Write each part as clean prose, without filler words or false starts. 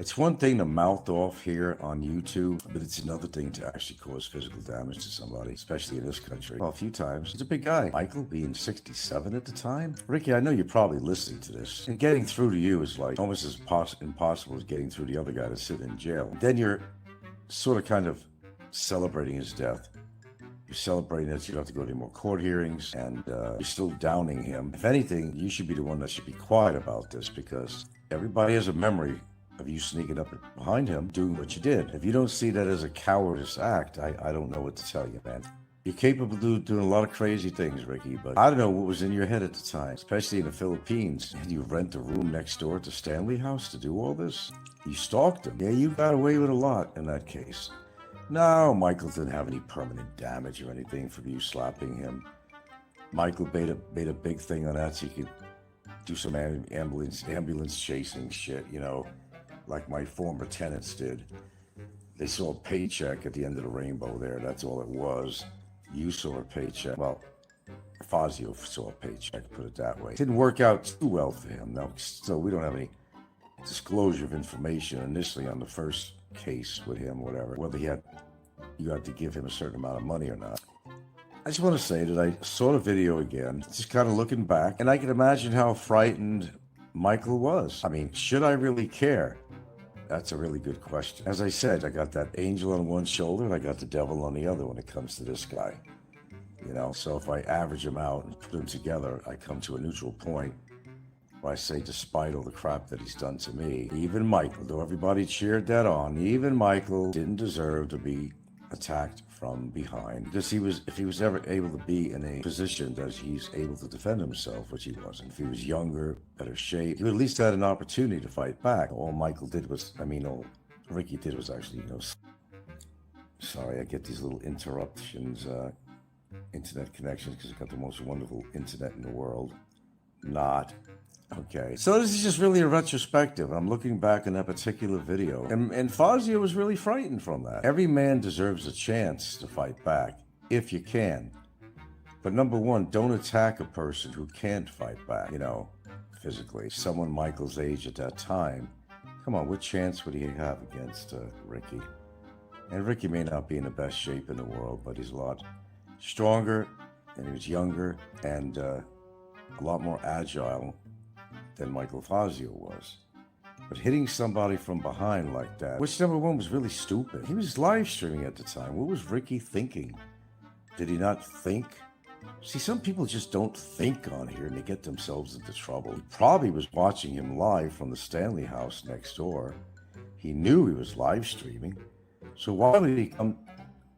It's one thing to mouth off here on YouTube, but it's another thing to actually cause physical damage to somebody, especially in this country. Well, a few times. He's a big guy. Michael being 67 at the time. Ricky, I know you're probably listening to this, and getting through to you is like almost as impossible as getting through the other guy that's sitting in jail. Then you're sort of kind of celebrating his death. You're celebrating that you don't have to go to any more court hearings, and you're still downing him. If anything, you should be the one that should be quiet about this, because everybody has a memory of you sneaking up behind him, doing what you did. If you don't see that as a cowardice act, I don't know what to tell you, man. You're capable of doing a lot of crazy things, Ricky, but I don't know what was in your head at the time, especially in the Philippines. And you rent a room next door to Stanley House to do all this? You stalked him. Yeah, you got away with a lot in that case. No, Michael didn't have any permanent damage or anything from you slapping him. Michael made a big thing on that so you could do some ambulance chasing shit, you know, like my former tenants did. They saw a paycheck at the end of the rainbow there. That's all it was. You saw a paycheck. Well, Fazio saw a paycheck, put it that way. It didn't work out too well for him. No, so we don't have any disclosure of information initially on the first case with him, whatever, whether you had to give him a certain amount of money or not. I just want to say that I saw the video again, just kind of looking back, and I can imagine how frightened Michael was. I mean, should I really care? That's a really good question. As I said, I got that angel on one shoulder and I got the devil on the other when it comes to this guy. You know, so if I average them out and put them together, I come to a neutral point where I say, despite all the crap that he's done to me, even Michael, though everybody cheered that on, even Michael didn't deserve to be attacked from behind, because if he was ever able to be in a position that he's able to defend himself, which he wasn't. If he was younger, better shape, he at least had an opportunity to fight back. All Michael did was, all Ricky did was actually, sorry, I get these little interruptions, internet connections, because I got the most wonderful internet in the world. Not. Okay, so this is just really a retrospective. I'm looking back on that particular video, and Fazio was really frightened from that. Every man deserves a chance to fight back, if you can. But number one, don't attack a person who can't fight back, physically. Someone Michael's age at that time, come on, what chance would he have against Ricky? And Ricky may not be in the best shape in the world, but he's a lot stronger, and he was younger, and a lot more agile than Michael Fazio was. But hitting somebody from behind like that, which number one was really stupid. He was live streaming at the time. What was Ricky thinking? Did he not think? See, some people just don't think on here and they get themselves into trouble. He probably was watching him live from the Stanley House next door. He knew he was live streaming. So why would he come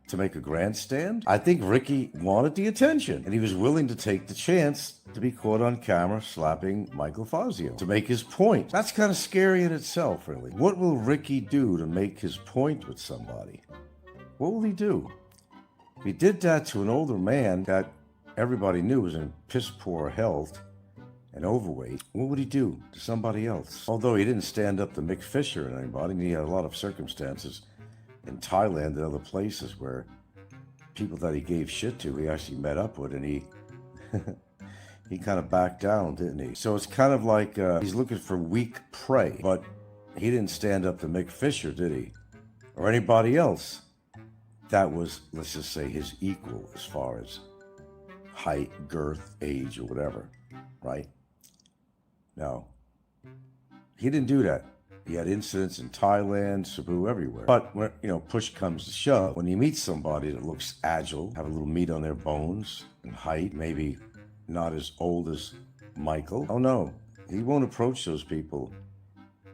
to make a grandstand? I think Ricky wanted the attention, and he was willing to take the chance to be caught on camera slapping Michael Fazio to make his point. That's kind of scary in itself, really. What will Ricky do to make his point with somebody? What will he do? If he did that to an older man that everybody knew was in piss poor health and overweight, what would he do to somebody else? Although he didn't stand up to Mick Fisher and anybody, and he had a lot of circumstances in Thailand and other places where people that he gave shit to, he actually met up with, and he he kind of backed down, didn't he? So it's kind of like he's looking for weak prey, but he didn't stand up to Mick Fisher, did he? Or anybody else that was, let's just say, his equal as far as height, girth, age, or whatever, right? No, he didn't do that. He had incidents in Thailand, Cebu, everywhere. But when, push comes to shove, when you meet somebody that looks agile, have a little meat on their bones and height, maybe not as old as Michael, oh no, he won't approach those people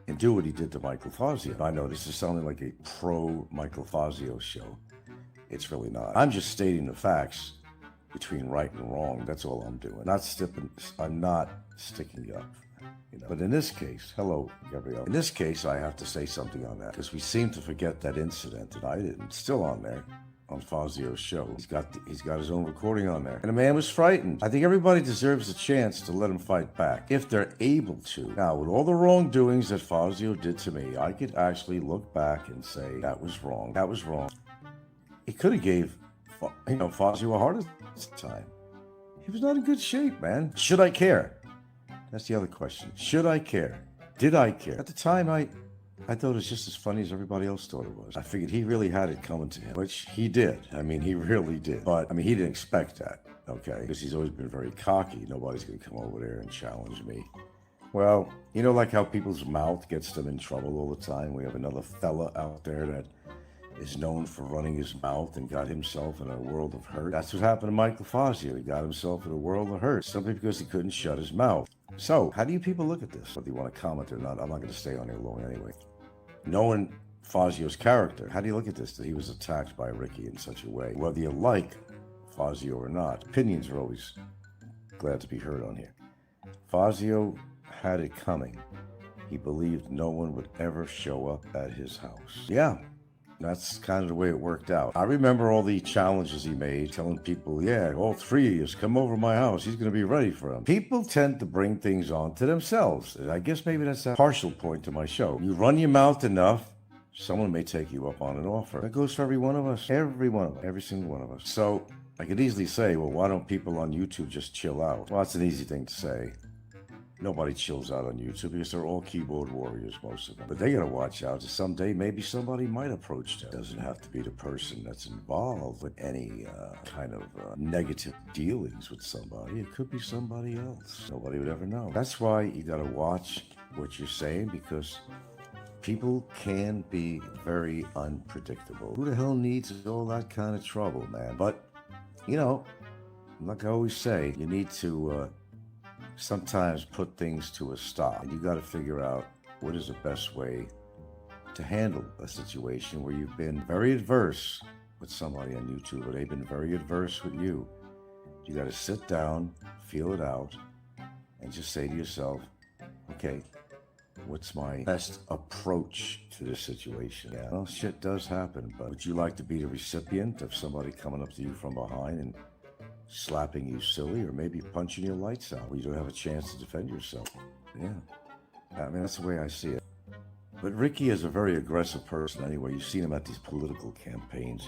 and do what he did to Michael Fazio. I know this is sounding like a pro-Michael Fazio show. It's really not. I'm just stating the facts between right and wrong. That's all I'm doing. I'm not sticking up. But in this case, hello, Gabrielle. In this case, I have to say something on that, because we seem to forget that incident, and I didn't. Still on there, on Fazio's show. He's got his own recording on there. And the man was frightened. I think everybody deserves a chance to let him fight back, if they're able to. Now, with all the wrongdoings that Fazio did to me, I could actually look back and say, that was wrong. That was wrong. He could have gave, Fazio a heart attack at the time. He was not in good shape, man. Should I care? That's the other question. Should I care? Did I care? At the time, I I thought it was just as funny as everybody else thought it was. I figured he really had it coming to him, which he did. I mean, he really did. But, I mean, he didn't expect that, okay? Because he's always been very cocky. Nobody's going to come over there and challenge me. Well, you know, like how people's mouth gets them in trouble all the time? We have another fella out there that is known for running his mouth and got himself in a world of hurt. That's what happened to Michael Fazio. He got himself in a world of hurt simply because he couldn't shut his mouth. So, how do you people look at this? Whether you want to comment or not, I'm not going to stay on here long anyway. Knowing Fazio's character, how do you look at this? That he was attacked by Ricky in such a way. Whether you like Fazio or not, opinions are always glad to be heard on here. Fazio had it coming. He believed no one would ever show up at his house. Yeah. That's kind of the way it worked out. I remember all the challenges he made, telling people, yeah, all three of you come over to my house. He's going to be ready for them. People tend to bring things on to themselves. I guess maybe that's a partial point to my show. You run your mouth enough, someone may take you up on an offer. That goes for every one of us. Every one of us. Every single one of us. So I could easily say, well, why don't people on YouTube just chill out? Well, that's an easy thing to say. Nobody chills out on YouTube because they're all keyboard warriors, most of them. But they gotta watch out. Someday, maybe somebody might approach them. It doesn't have to be the person that's involved with any kind of negative dealings with somebody. It could be somebody else. Nobody would ever know. That's why you gotta watch what you're saying, because people can be very unpredictable. Who the hell needs all that kind of trouble, man? But, you know, like I always say, you need to sometimes put things to a stop. And you got to figure out what is the best way to handle a situation where you've been very adverse with somebody on YouTube, or they've been very adverse with you. You got to sit down, feel it out, and just say to yourself, okay, what's my best approach to this situation? Yeah, well, shit does happen, but would you like to be the recipient of somebody coming up to you from behind and slapping you silly, or maybe punching your lights out where you don't have a chance to defend yourself? Yeah, I mean, that's the way I see it. But Ricky is a very aggressive person anyway. You've seen him at these political campaigns.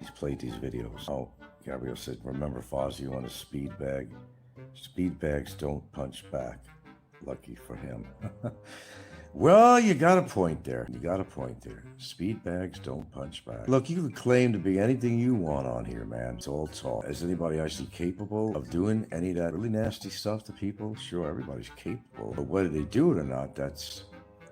He's played these videos. Oh, Gabriel said, remember Fazio on a speed bag? Speed bags don't punch back. Lucky for him. Well, you got a point there. You got a point there. Speed bags don't punch back. Look, you can claim to be anything you want on here, man. It's all talk. Is anybody actually capable of doing any of that really nasty stuff to people? Sure, everybody's capable. But whether they do it or not, that's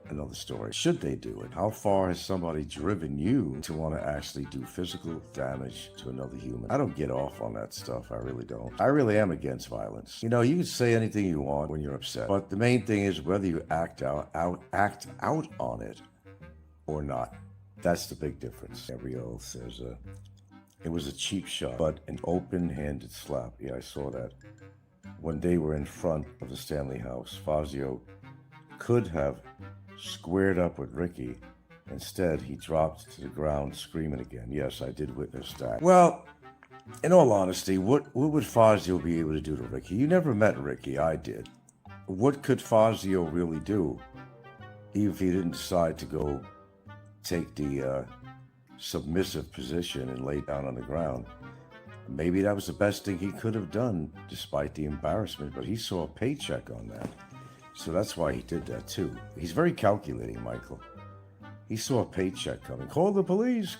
another story. Should they do it? How far has somebody driven you to want to actually do physical damage to another human? I don't get off on that stuff. I really don't. I really am against violence. You know, you can say anything you want when you're upset, but the main thing is whether you act out on it or not. That's the big difference. Gabrielle says, it was a cheap shot, but an open-handed slap. Yeah, I saw that. When they were in front of the Stanley house, Fazio could have squared up with Ricky. Instead, he dropped to the ground screaming again. Yes, I did witness that. Well, in all honesty, what would Fazio be able to do to Ricky? You never met Ricky. I did. What could Fazio really do, even if he didn't decide to go take the submissive position and lay down on the ground? Maybe that was the best thing he could have done, despite the embarrassment, but he saw a paycheck on that. So that's why he did that too. He's very calculating, Michael. He saw a paycheck coming. Call the police,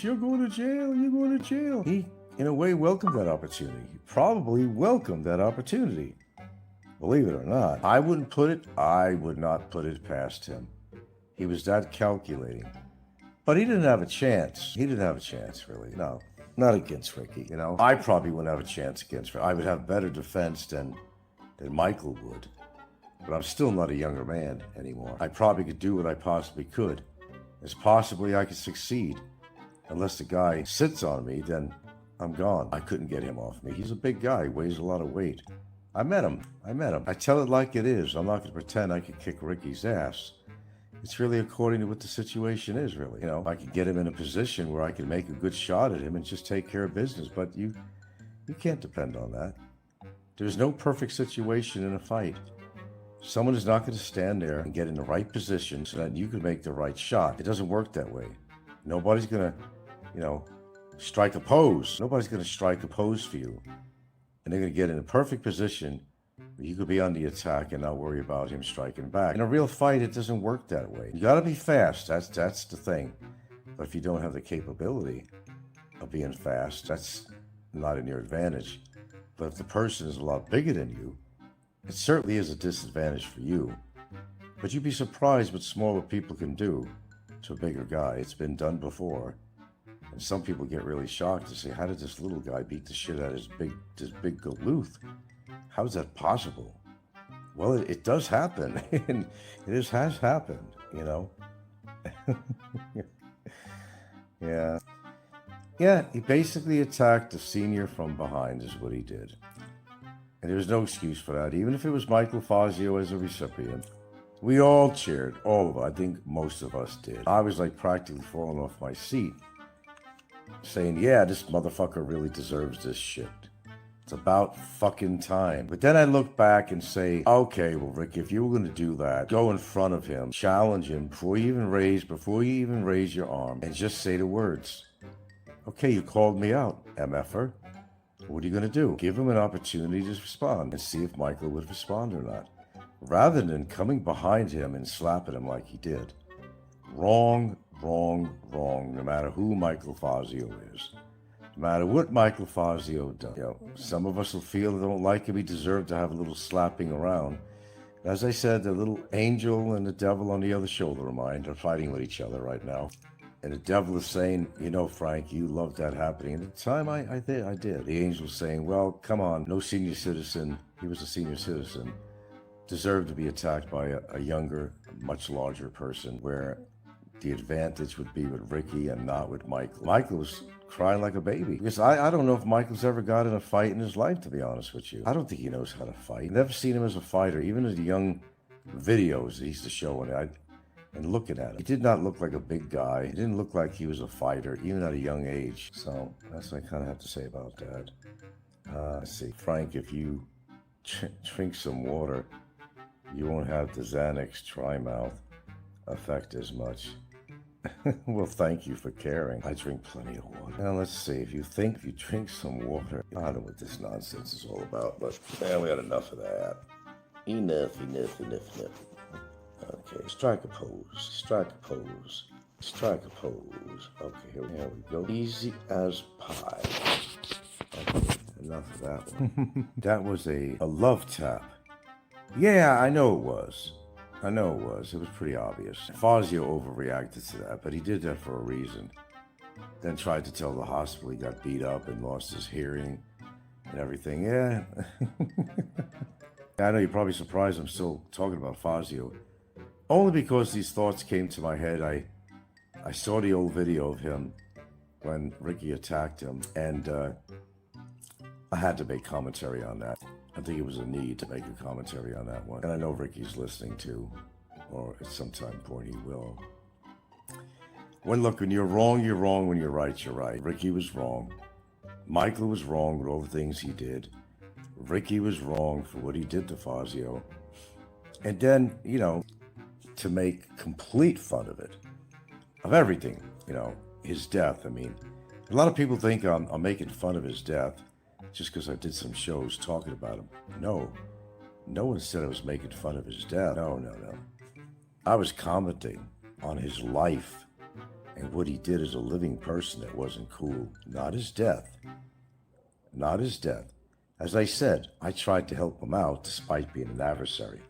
you're going to jail, you're going to jail. He, in a way, welcomed that opportunity. He probably welcomed that opportunity. Believe it or not, I would not put it past him. He was that calculating. But he didn't have a chance. He didn't have a chance, really. No, not against Ricky, you know. I probably wouldn't have a chance against Ricky. I would have better defense than Michael would. But I'm still not a younger man anymore. I probably could do what I possibly could. As possibly I could succeed. Unless the guy sits on me, then I'm gone. I couldn't get him off me. He's a big guy, weighs a lot of weight. I met him. I tell it like it is. I'm not going to pretend I could kick Ricky's ass. It's really according to what the situation is, really. You know, I could get him in a position where I can make a good shot at him and just take care of business. But you can't depend on that. There's no perfect situation in a fight. Someone is not going to stand there and get in the right position so that you can make the right shot. It doesn't work that way. Nobody's going to, strike a pose. Nobody's going to strike a pose for you. And they're going to get in a perfect position You could be on the attack and not worry about him striking back. In a real fight, it doesn't work that way. You gotta be fast. That's the thing. But if you don't have the capability of being fast, that's not in your advantage. But if the person is a lot bigger than you, it certainly is a disadvantage for you. But you'd be surprised what smaller people can do to a bigger guy. It's been done before. And some people get really shocked to say, how did this little guy beat the shit out of this big Galuth? How is that possible? Well, it does happen. And has happened, you know? Yeah. Yeah, he basically attacked the senior from behind is what he did. And there was no excuse for that. Even if it was Michael Fazio as a recipient, we all cheered. All of us. I think most of us did. I was like practically falling off my seat, saying, yeah, this motherfucker really deserves this shit. It's about fucking time. But then I look back and say, okay, well, Rick, if you were going to do that, go in front of him, challenge him before you even raise your arm, and just say the words. Okay, you called me out, MFer. What are you going to do? Give him an opportunity to respond and see if Michael would respond or not. Rather than coming behind him and slapping him like he did. Wrong, no matter who Michael Fazio is. No matter what Michael Fazio does. You know, some of us will feel they don't like him. He deserved to have a little slapping around. As I said, the little angel and the devil on the other shoulder of mine are fighting with each other right now. And the devil is saying, you know, Frank, you loved that happening. And at the time, I did. The angel was saying, well, come on, no senior citizen, he was a senior citizen, deserved to be attacked by a younger, much larger person, where the advantage would be with Ricky and not with Michael. Michael was crying like a baby. Because I don't know if Michael's ever got in a fight in his life, to be honest with you. I don't think he knows how to fight. Never seen him as a fighter, even in the young videos he used to show. And looking at him, he did not look like a big guy. He didn't look like he was a fighter, even at a young age. So that's what I kind of have to say about that. Let's see, Frank, if you drink some water, you won't have the Xanax Trimouth effect as much. Well, thank you for caring. I drink plenty of water. Now, let's see, if you drink some water, I don't know what this nonsense is all about, but man, we had enough of that. Enough. Okay, strike a pose. Okay, here we go. Easy as pie. Okay, enough of that one. That was a love tap. Yeah, I know it was. It was pretty obvious. Fazio overreacted to that, but he did that for a reason. Then tried to tell the hospital he got beat up and lost his hearing and everything. Yeah. I know you're probably surprised I'm still talking about Fazio. Only because these thoughts came to my head. I saw the old video of him when Ricky attacked him, and I had to make commentary on that. I think it was a need to make a commentary on that one. And I know Ricky's listening too, or at some time point he will. When you're wrong, you're wrong. When you're right, you're right. Ricky was wrong. Michael was wrong with all the things he did. Ricky was wrong for what he did to Fazio. And then, you know, to make complete fun of it, of everything, you know, his death. I mean, a lot of people think I'm making fun of his death just because I did some shows talking about him. No one said I was making fun of his death. No. I was commenting on his life and what he did as a living person that wasn't cool. Not his death. As I said, I tried to help him out despite being an adversary,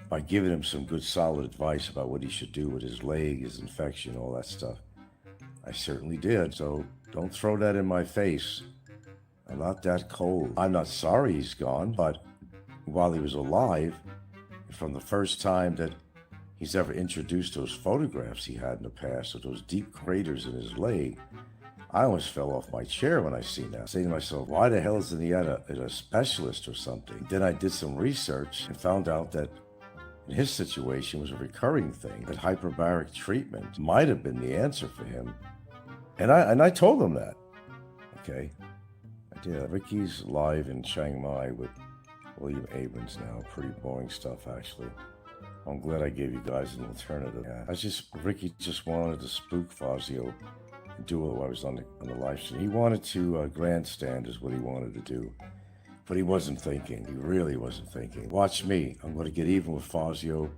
by giving him some good solid advice about what he should do with his leg, his infection, all that stuff. I certainly did, so don't throw that in my face. I'm not that cold. I'm not sorry he's gone, but while he was alive, from the first time that he's ever introduced those photographs he had in the past of those deep craters in his leg, I almost fell off my chair when I seen that, saying to myself, why the hell isn't he at a specialist or something? Then I did some research and found out that in his situation was a recurring thing, that hyperbaric treatment might have been the answer for him. And I told him that. Okay. I did. Ricky's live in Chiang Mai with William Abrams now. Pretty boring stuff, actually. I'm glad I gave you guys an alternative. Yeah. Ricky just wanted to spook Fazio and do it while I was on the live stream. He wanted to grandstand is what he wanted to do. But he wasn't thinking. He really wasn't thinking. Watch me. I'm going to get even with Fazio.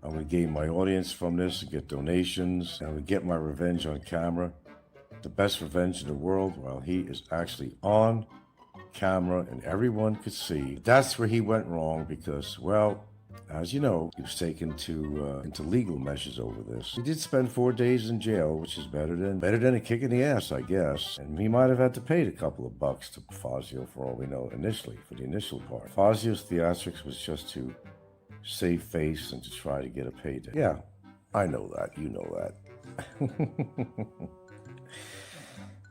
I'm going to gain my audience from this and get donations. And I'm going to get my revenge on camera. The best revenge in the world while he is actually on camera and everyone could see. That's where he went wrong because, well, as you know, he was taken into legal measures over this. He did spend 4 days in jail, which is better than a kick in the ass, I guess. And he might have had to pay a couple of bucks to Fazio for all we know initially, for the initial part. Fazio's theatrics was just to save face and to try to get a payday. Yeah, I know that. You know that.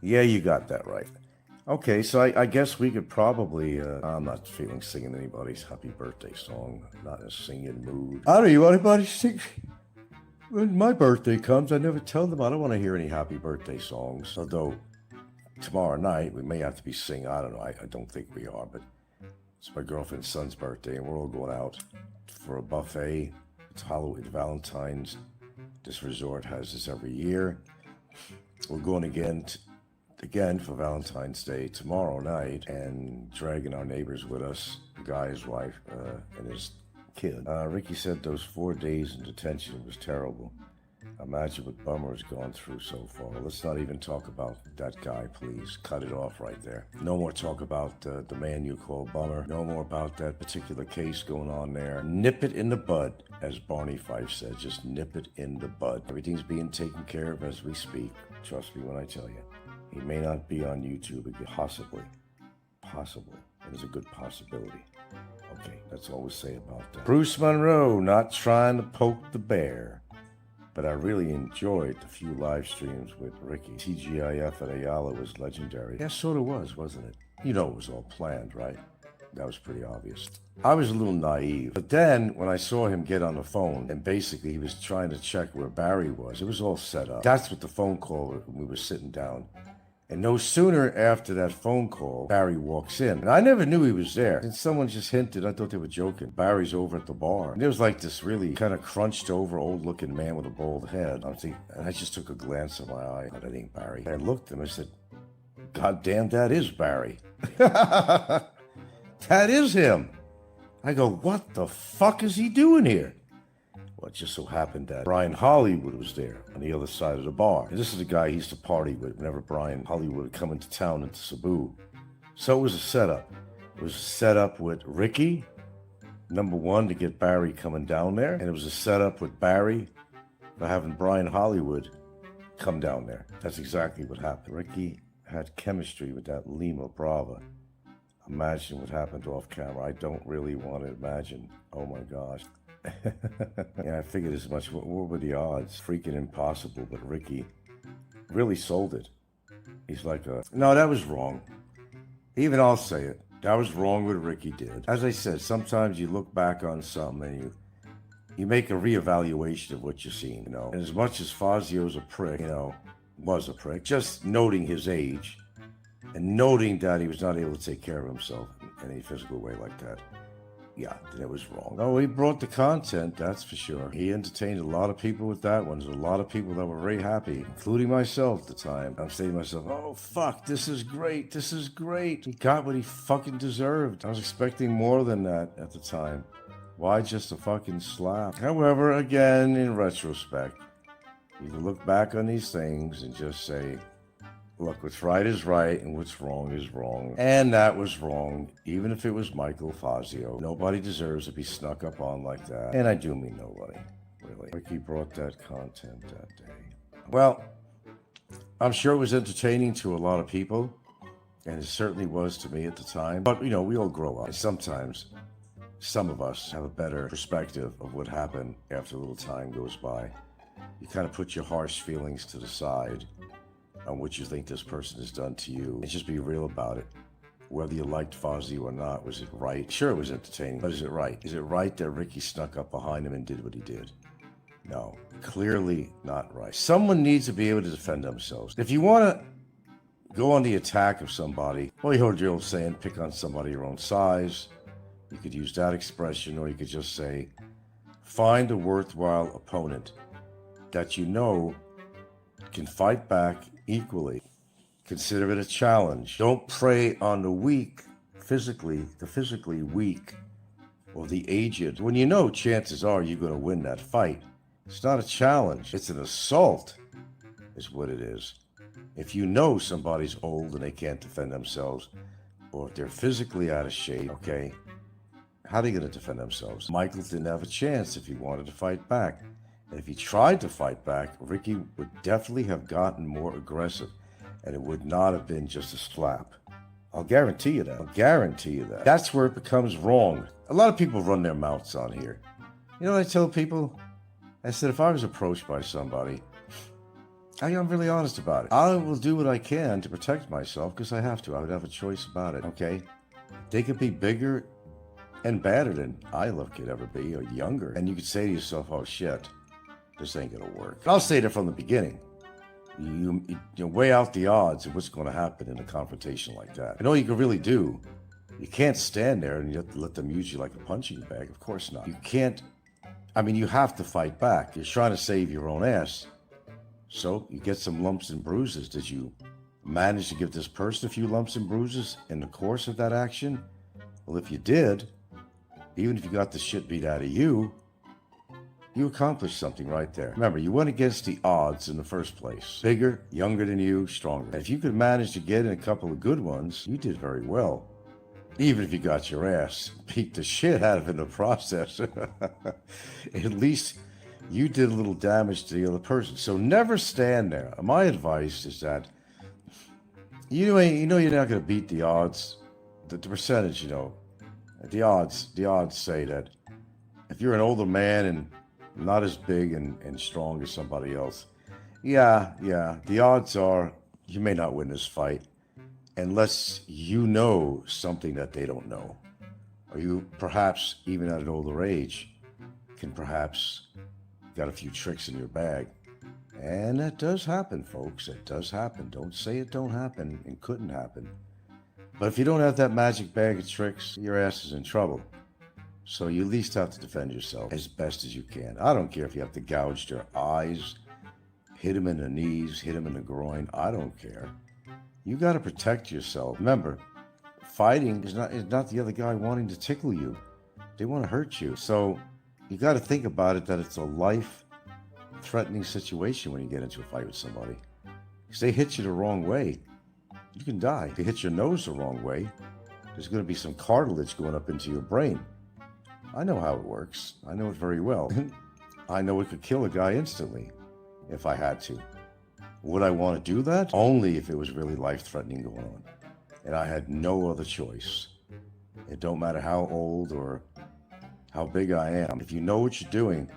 Yeah, you got that right. Okay, so I guess we could probably, I'm not feeling singing anybody's happy birthday song. I'm not in a singing mood. I don't even anybody sing. When my birthday comes, I never tell them I don't want to hear any happy birthday songs. Although, tomorrow night, we may have to be singing. I don't know. I don't think we are, but it's my girlfriend's son's birthday, and we're all going out for a buffet. It's Halloween, Valentine's. This resort has this every year. We're going again for Valentine's Day tomorrow night and dragging our neighbors with us, the guy, his wife, and his kid. Ricky said those 4 days in detention was terrible. Imagine what Bummer has gone through so far. Let's not even talk about that guy, please. Cut it off right there. No more talk about the man you call Bummer. No more about that particular case going on there. Nip it in the bud, as Barney Fife said. Just nip it in the bud. Everything's being taken care of as we speak. Trust me when I tell you. He may not be on YouTube again. Possibly. It is a good possibility. Okay, that's all we say about that. Bruce Monroe, not trying to poke the bear. But I really enjoyed the few live streams with Ricky. TGIF at Ayala was legendary. Yeah, sort of was, wasn't it? You know it was all planned, right? That was pretty obvious. I was a little naive. But then, when I saw him get on the phone, and basically he was trying to check where Barry was, it was all set up. That's what the phone call, we were sitting down. And no sooner after that phone call, Barry walks in. And I never knew he was there. And someone just hinted, I thought they were joking. Barry's over at the bar. And there was like this really kind of crunched over, old looking man with a bald head. And I just took a glance at my eye. That ain't Barry. And I looked at him, I said, God damn, that is Barry. That is him. I go, what the fuck is he doing here? Well, it just so happened that Brian Hollywood was there on the other side of the bar. And this is the guy he used to party with whenever Brian Hollywood would come into town into Cebu. So it was a setup. It was a setup with Ricky, number one, to get Barry coming down there. And it was a setup with Barry for having Brian Hollywood come down there. That's exactly what happened. Ricky had chemistry with that Lima Brava. Imagine what happened off camera. I don't really want to imagine. Oh my gosh. Yeah, I figured as much. What were the odds? Freaking impossible, but Ricky really sold it. He's like no, that was wrong. Even I'll say it. That was wrong what Ricky did. As I said, sometimes you look back on something and you make a reevaluation of what you've seen, you know. And as much as Fazio's a prick, you know, was a prick, just noting his age and noting that he was not able to take care of himself in any physical way like that. Yeah, that was wrong. Oh, he brought the content, that's for sure. He entertained a lot of people with that one. There's a lot of people that were very happy, including myself at the time. I'm saying to myself, oh, fuck, this is great. This is great. He got what he fucking deserved. I was expecting more than that at the time. Why just a fucking slap? However, again, in retrospect, you can look back on these things and just say, look, what's right is right and what's wrong is wrong. And that was wrong, even if it was Michael Fazio. Nobody deserves to be snuck up on like that. And I do mean nobody, really. Ricky brought that content that day. Well, I'm sure it was entertaining to a lot of people, and it certainly was to me at the time. But, you know, we all grow up. And sometimes some of us have a better perspective of what happened after a little time goes by. You kind of put your harsh feelings to the side on what you think this person has done to you, and just be real about it. Whether you liked Fozzie or not, was it right? Sure, it was entertaining, but is it right? Is it right that Ricky snuck up behind him and did what he did? No, clearly not right. Someone needs to be able to defend themselves. If you want to go on the attack of somebody, well, you heard the old saying, pick on somebody your own size. You could use that expression, or you could just say, find a worthwhile opponent that you know can fight back equally. Consider it a challenge. Don't prey on the weak the physically weak or the aged, when you know chances are you're going to win that fight, it's not a challenge. It's an assault, is what it is. If you know somebody's old and they can't defend themselves, or if they're physically out of shape, okay, how are they going to defend themselves? Michael didn't have a chance if he wanted to fight back. And if he tried to fight back, Ricky would definitely have gotten more aggressive, and it would not have been just a slap. I'll guarantee you that. I'll guarantee you that. That's where it becomes wrong. A lot of people run their mouths on here. You know what I tell people? I said, if I was approached by somebody, I'm really honest about it. I will do what I can to protect myself because I have to. I would have a choice about it, okay? They could be bigger and badder than I could ever be, or younger. And you could say to yourself, oh shit, this ain't gonna work. I'll say that from the beginning. You weigh out the odds of what's going to happen in a confrontation like that. And all you can really do, you can't stand there and you have to let them use you like a punching bag. Of course not. You can't, you have to fight back. You're trying to save your own ass. So you get some lumps and bruises. Did you manage to give this person a few lumps and bruises in the course of that action? Well, if you did, even if you got the shit beat out of you, you accomplished something right there. Remember, you went against the odds in the first place. Bigger, younger than you, stronger. And if you could manage to get in a couple of good ones, you did very well. Even if you got your ass beat the shit out of in the process, at least you did a little damage to the other person. So never stand there. My advice is that you know you're not going to beat the odds. The percentage, the odds say that if you're an older man and not as big and strong as somebody else, the odds are you may not win this fight unless you know something that they don't know. Or you perhaps, even at an older age, can perhaps got a few tricks in your bag. And that does happen, folks. It does happen. Don't say it don't happen. It couldn't happen. But if you don't have that magic bag of tricks, your ass is in trouble. So you at least have to defend yourself as best as you can. I don't care if you have to gouge their eyes, hit them in the knees, hit them in the groin. I don't care. You got to protect yourself. Remember, fighting is not the other guy wanting to tickle you. They want to hurt you. So you got to think about it that it's a life-threatening situation when you get into a fight with somebody. If they hit you the wrong way, you can die. If they hit your nose the wrong way, there's going to be some cartilage going up into your brain. I know how it works. I know it very well. I know it could kill a guy instantly if I had to. Would I want to do that? Only if it was really life-threatening going on. And I had no other choice. It don't matter how old or how big I am. If you know what you're doing,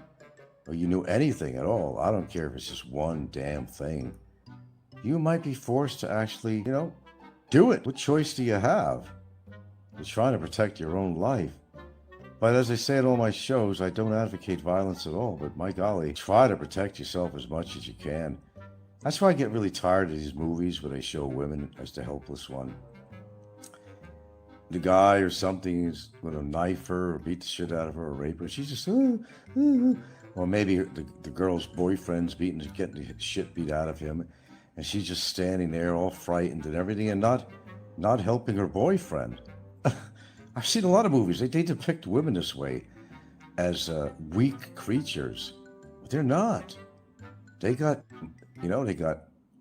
or you knew anything at all, I don't care if it's just one damn thing, you might be forced to actually, do it. What choice do you have? You're trying to protect your own life. But as I say in all my shows, I don't advocate violence at all, but my golly, try to protect yourself as much as you can. That's why I get really tired of these movies where they show women as the helpless one. The guy or something is going to knife her or beat the shit out of her or rape her. She's just, or maybe the girl's boyfriend's getting the shit beat out of him, and she's just standing there all frightened and everything and not helping her boyfriend. I've seen a lot of movies. They depict women this way as weak creatures, but they're not. They got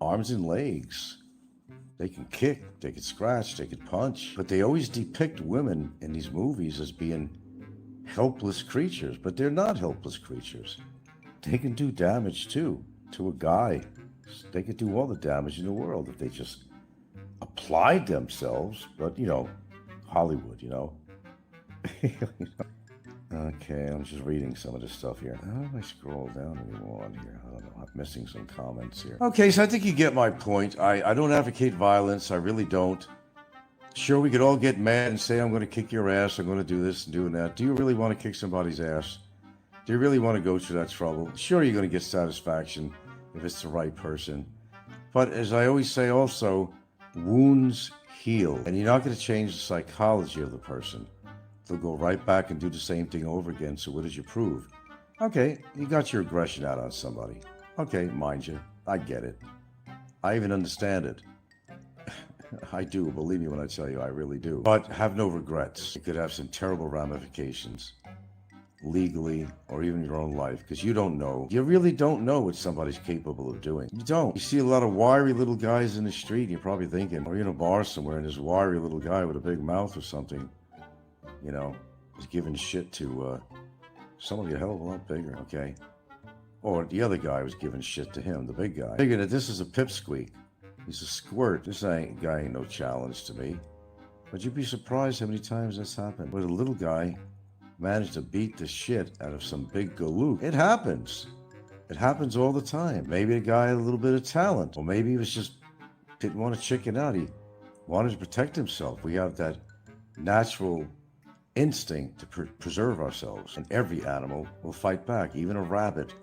arms and legs. They can kick, they can scratch, they can punch, but they always depict women in these movies as being helpless creatures, but they're not helpless creatures. They can do damage too, to a guy. They could do all the damage in the world if they just applied themselves, but Hollywood, Okay, I'm just reading some of this stuff here. How do I scroll down anymore on here? I don't know. I'm missing some comments here. Okay, so I think you get my point. I don't advocate violence. I really don't. Sure, we could all get mad and say, I'm going to kick your ass. I'm going to do this and do that. Do you really want to kick somebody's ass? Do you really want to go through that trouble? Sure, you're going to get satisfaction if it's the right person. But as I always say also, wounds heal. And you're not going to change the psychology of the person. They'll go right back and do the same thing over again. So what did you prove? Okay, you got your aggression out on somebody. Okay, mind you, I get it. I even understand it. I do, believe me when I tell you, I really do. But have no regrets. It could have some terrible ramifications, legally or even your own life, because you don't know. You really don't know what somebody's capable of doing. You don't. You see a lot of wiry little guys in the street, and you're probably thinking, or you're in a bar somewhere, and this wiry little guy with a big mouth or something, you know, is giving shit to somebody a hell of a lot bigger, okay? Or the other guy was giving shit to him, the big guy. Figuring that this is a pipsqueak. He's a squirt. This guy ain't no challenge to me. But you'd be surprised how many times that's happened. Where the little guy managed to beat the shit out of some big galoot. It happens. It happens all the time. Maybe the guy had a little bit of talent. Or maybe he was just didn't want to chicken out. He wanted to protect himself. We have that natural instinct to preserve ourselves. And every animal will fight back. Even a rabbit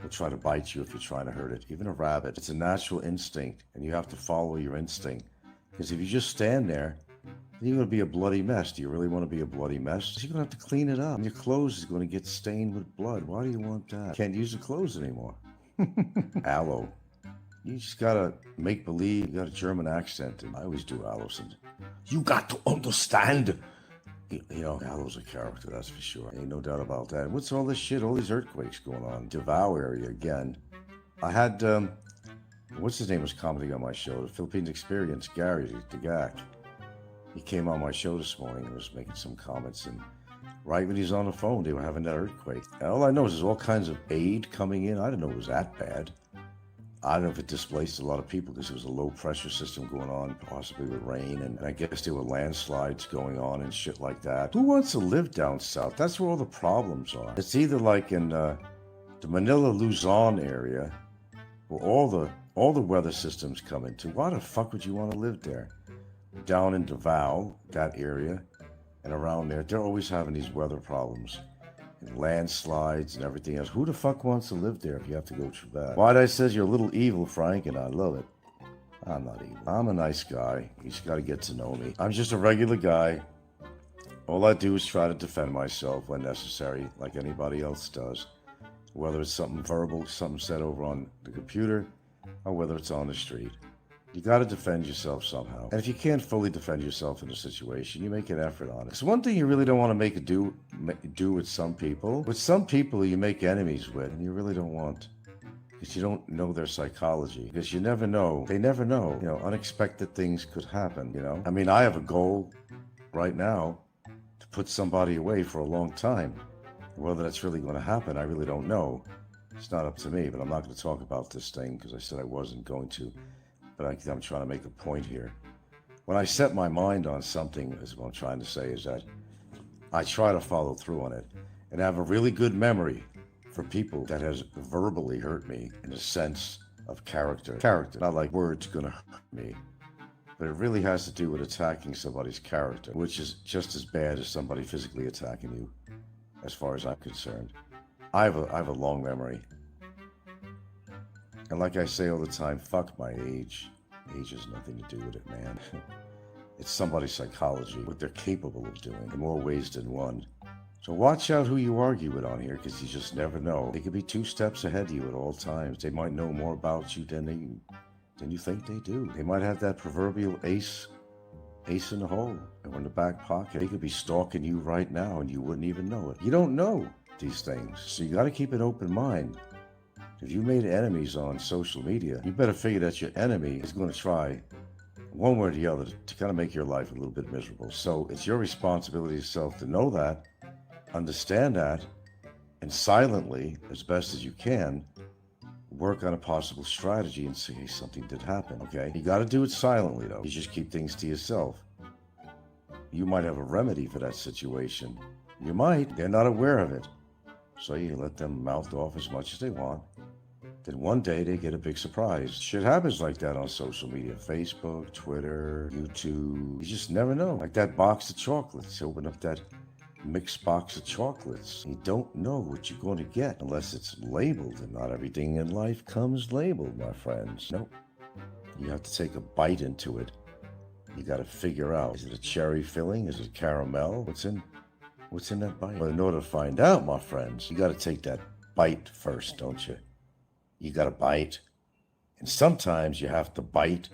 will try to bite you if you're trying to hurt it. Even a rabbit. It's a natural instinct, and you have to follow your instinct. Because if you just stand there, you're going to be a bloody mess. Do you really want to be a bloody mess? You're going to have to clean it up. And your clothes is going to get stained with blood. Why do you want that? Can't use the clothes anymore. Aloe. You just got to make believe. You got a German accent. And I always do aloe. You got to understand. You know, Aloe's a character, that's for sure. Ain't no doubt about that. What's all this shit? All these earthquakes going on. Davao area again. I had, what's his name was commenting on my show? The Philippines Experience, Gary, the GAC. He came on my show this morning and was making some comments, and right when he's on the phone, they were having that earthquake. And all I know is there's all kinds of aid coming in. I didn't know it was that bad. I don't know if it displaced a lot of people because there was a low pressure system going on, possibly with rain, and I guess there were landslides going on and shit like that. Who wants to live down south? That's where all the problems are. It's either like in the Manila Luzon area, where all the weather systems come into. Why the fuck would you want to live there? Down in Davao, that area, and around there, they're always having these weather problems. And landslides and everything else. Who the fuck wants to live there if you have to go through that? Why says you're a little evil, Frank, and I love it. I'm not evil. I'm a nice guy. You just got to get to know me. I'm just a regular guy. All I do is try to defend myself when necessary, like anybody else does. Whether it's something verbal, something said over on the computer, or whether it's on the street. You got to defend yourself somehow. And if you can't fully defend yourself in a situation, you make an effort on it. It's one thing you really don't want to make a do with some people. With some people you make enemies with, and you really don't want. Because you don't know their psychology. Because you never know. They never know. You know, unexpected things could happen, you know. I mean, I have a goal right now to put somebody away for a long time. Whether that's really going to happen, I really don't know. It's not up to me, but I'm not going to talk about this thing because I said I wasn't going to. But I'm trying to make a point here. When I set my mind on something, is what I'm trying to say, is that I try to follow through on it and have a really good memory for people that has verbally hurt me in a sense of character. Character, not like words gonna hurt me, but it really has to do with attacking somebody's character, which is just as bad as somebody physically attacking you, as far as I'm concerned. I have a long memory. And like I say all the time, fuck my age. Age has nothing to do with it, man. It's somebody's psychology, what they're capable of doing in more ways than one. So watch out who you argue with on here, because you just never know. They could be 2 steps ahead of you at all times. They might know more about you than you think they do. They might have that proverbial ace in the hole or in the back pocket. They could be stalking you right now and you wouldn't even know it. You don't know these things. So you got to keep an open mind. If you made enemies on social media, you better figure that your enemy is going to try one way or the other to kind of make your life a little bit miserable. So it's your responsibility yourself to know that, understand that, and silently, as best as you can, work on a possible strategy and see, hey, something did happen, okay? You got to do it silently, though. You just keep things to yourself. You might have a remedy for that situation. You might. They're not aware of it. So you let them mouth off as much as they want. Then one day they get a big surprise. Shit happens like that on social media. Facebook, Twitter, YouTube. You just never know. Like that box of chocolates. Open up that mixed box of chocolates. You don't know what you're going to get unless it's labeled. And not everything in life comes labeled, my friends. Nope. You have to take a bite into it. You got to figure out, is it a cherry filling? Is it caramel? What's in that bite? Well, in order to find out, my friends, you got to take that bite first, don't you? You got to bite. And sometimes you have to bite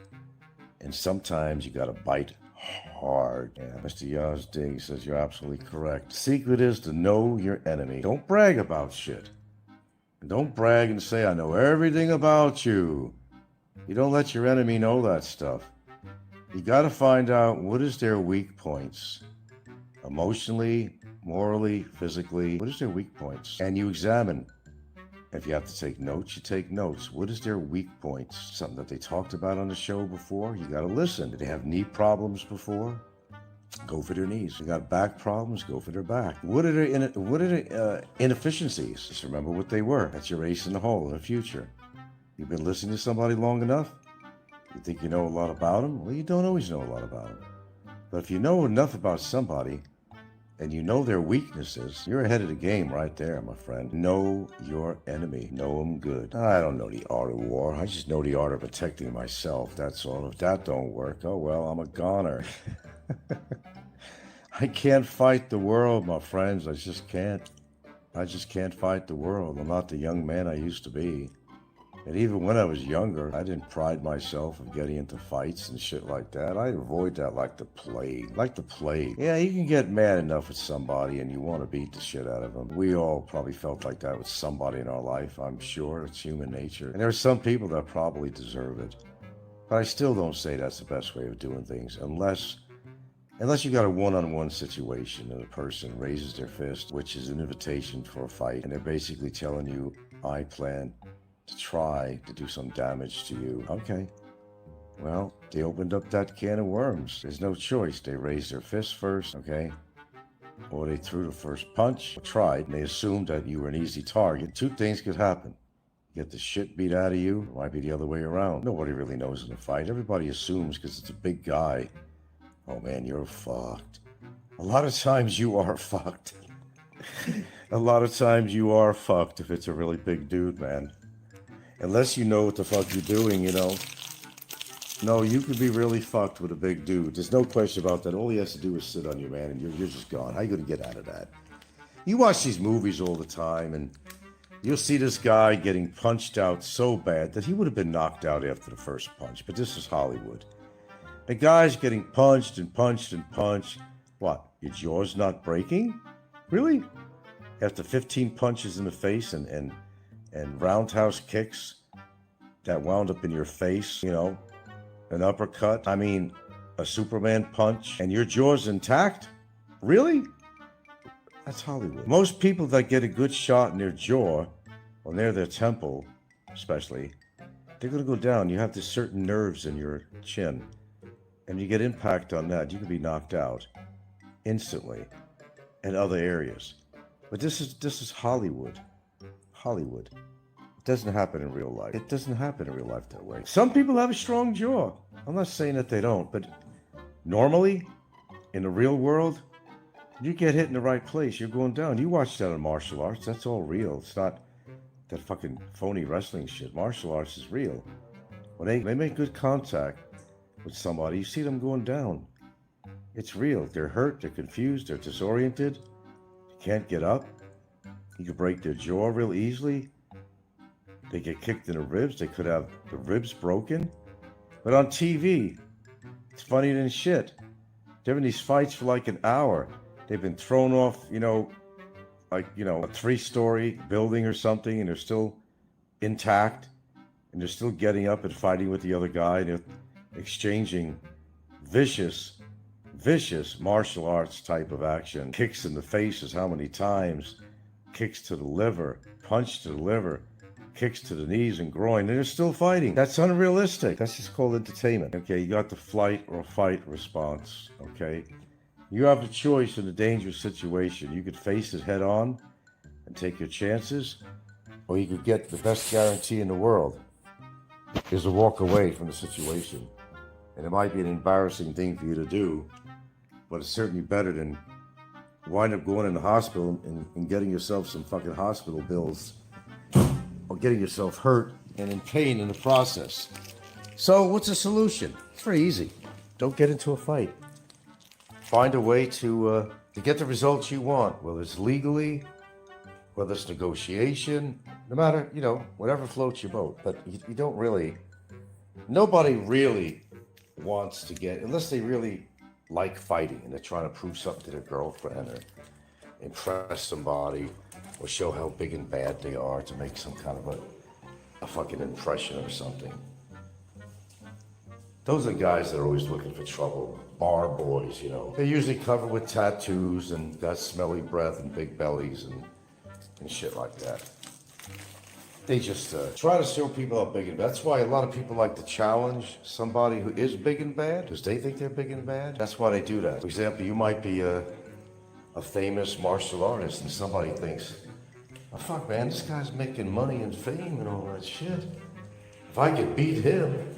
And sometimes you gotta bite hard. Yeah, Mr. Yazdig says you're absolutely correct. The secret is to know your enemy. Don't brag about shit. And don't brag and say, I know everything about you. You don't let your enemy know that stuff. You gotta find out what is their weak points. Emotionally, morally, physically, what is their weak points? And you examine. If you have to take notes, you take notes. What is their weak points? Something that they talked about on the show before? You gotta listen. Did they have knee problems before? Go for their knees. They got back problems? Go for their back. What are their inefficiencies? Just remember what they were. That's your ace in the hole in the future. You've been listening to somebody long enough? You think you know a lot about them? Well, you don't always know a lot about them. But if you know enough about somebody, and you know their weaknesses, you're ahead of the game right there, my friend. Know your enemy. Know them good. I don't know the art of war. I just know the art of protecting myself. That's all. If that don't work, oh well, I'm a goner. I can't fight the world, my friends. I just can't. I just can't fight the world. I'm not the young man I used to be. And even when I was younger, I didn't pride myself of getting into fights and shit like that. I avoid that like the plague. Like the plague. Yeah, you can get mad enough at somebody and you want to beat the shit out of them. We all probably felt like that with somebody in our life, I'm sure. It's human nature. And there are some people that probably deserve it. But I still don't say that's the best way of doing things unless you got a one-on-one situation and a person raises their fist, which is an invitation for a fight, and they're basically telling you, I plan to try to do some damage to you. Okay. Well, they opened up that can of worms. There's no choice. They raised their fist first, okay? Or they threw the first punch, or tried, and they assumed that you were an easy target. Two things could happen. You get the shit beat out of you, it might be the other way around. Nobody really knows in a fight. Everybody assumes because it's a big guy. Oh man, you're fucked. A lot of times you are fucked. A lot of times you are fucked if it's a really big dude, man. Unless you know what the fuck you're doing, you know. No, you could be really fucked with a big dude. There's no question about that. All he has to do is sit on you, man, and you're just gone. How are you going to get out of that? You watch these movies all the time, and you'll see this guy getting punched out so bad that he would have been knocked out after the first punch. But this is Hollywood. The guy's getting punched and punched and punched. What, your jaw's not breaking? Really? After 15 punches in the face and roundhouse kicks that wound up in your face, you know, an uppercut, I mean, a Superman punch, and your jaw's intact? Really? That's Hollywood. Most people that get a good shot in their jaw, or near their temple, especially, they're going to go down. You have these certain nerves in your chin, and you get impact on that, you can be knocked out instantly in other areas. But this is Hollywood. Hollywood. It doesn't happen in real life. It doesn't happen in real life that way. Some people have a strong jaw. I'm not saying that they don't, but normally, in the real world, you get hit in the right place, you're going down. You watch that in martial arts, that's all real. It's not that fucking phony wrestling shit. Martial arts is real. When they make good contact with somebody, you see them going down. It's real. They're hurt, they're confused, they're disoriented, can't get up. You could break their jaw real easily. They get kicked in the ribs. They could have the ribs broken. But on TV, it's funnier than shit. They're in these fights for like an hour. They've been thrown off, you know, like, you know, a 3-story building or something, and they're still intact. And they're still getting up and fighting with the other guy. And they're exchanging vicious martial arts type of action. Kicks in the faces, how many times? Kicks to the liver, punch to the liver, kicks to the knees and groin, and they're still fighting. That's unrealistic. That's just called entertainment. Okay, you got the flight or fight response, okay? You have a choice in a dangerous situation. You could face it head on and take your chances, or you could get the best guarantee in the world is to walk away from the situation. And it might be an embarrassing thing for you to do, but it's certainly better than wind up going in the hospital and getting yourself some fucking hospital bills, or getting yourself hurt and in pain in the process. So what's the solution? It's very easy. Don't get into a fight. Find a way to get the results you want, whether it's legally, whether it's negotiation, no matter, you know, whatever floats your boat. But you don't really, nobody really wants to get, unless they really like fighting and they're trying to prove something to their girlfriend or impress somebody or show how big and bad they are to make some kind of a fucking impression or something. Those are guys that are always looking for trouble. Bar boys, you know. They're usually covered with tattoos and got smelly breath and big bellies and shit like that. They just try to show people how big and bad. That's why a lot of people like to challenge somebody who is big and bad, because they think they're big and bad. That's why they do that. For example, you might be a famous martial artist and somebody thinks, oh fuck man, this guy's making money and fame and all that shit. If I could beat him,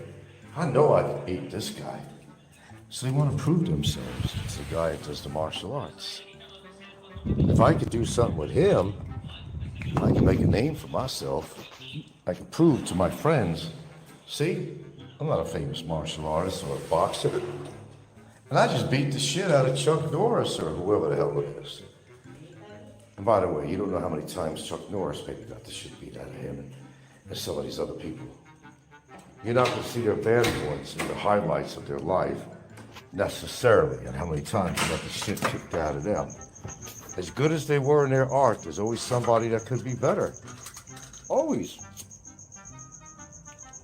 I know I could beat this guy. So they want to prove to themselves. It's the guy that does the martial arts. If I could do something with him, I can make a name for myself. I can prove to my friends, see, I'm not a famous martial artist or a boxer. And I just beat the shit out of Chuck Norris or whoever the hell it is. And by the way, you don't know how many times Chuck Norris maybe got the shit beat out of him and some of these other people. You're not going to see their bad points and the highlights of their life necessarily, and how many times you got the shit kicked out of them. As good as they were in their art, there's always somebody that could be better. Always.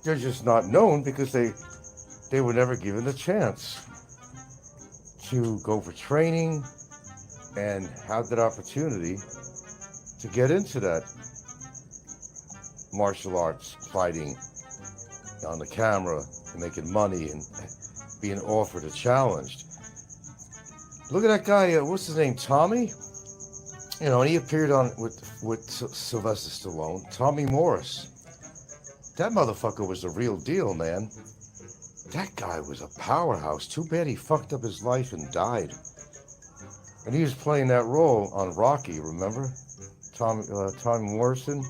They're just not known because they were never given the chance to go for training and have that opportunity to get into that martial arts fighting on the camera and making money and being offered a challenge. Look at that guy, what's his name, Tommy? You know, and he appeared on with Sylvester Stallone, Tommy Morris. That motherfucker was the real deal, man. That guy was a powerhouse. Too bad he fucked up his life and died. And he was playing that role on Rocky, remember? Tommy Morrison.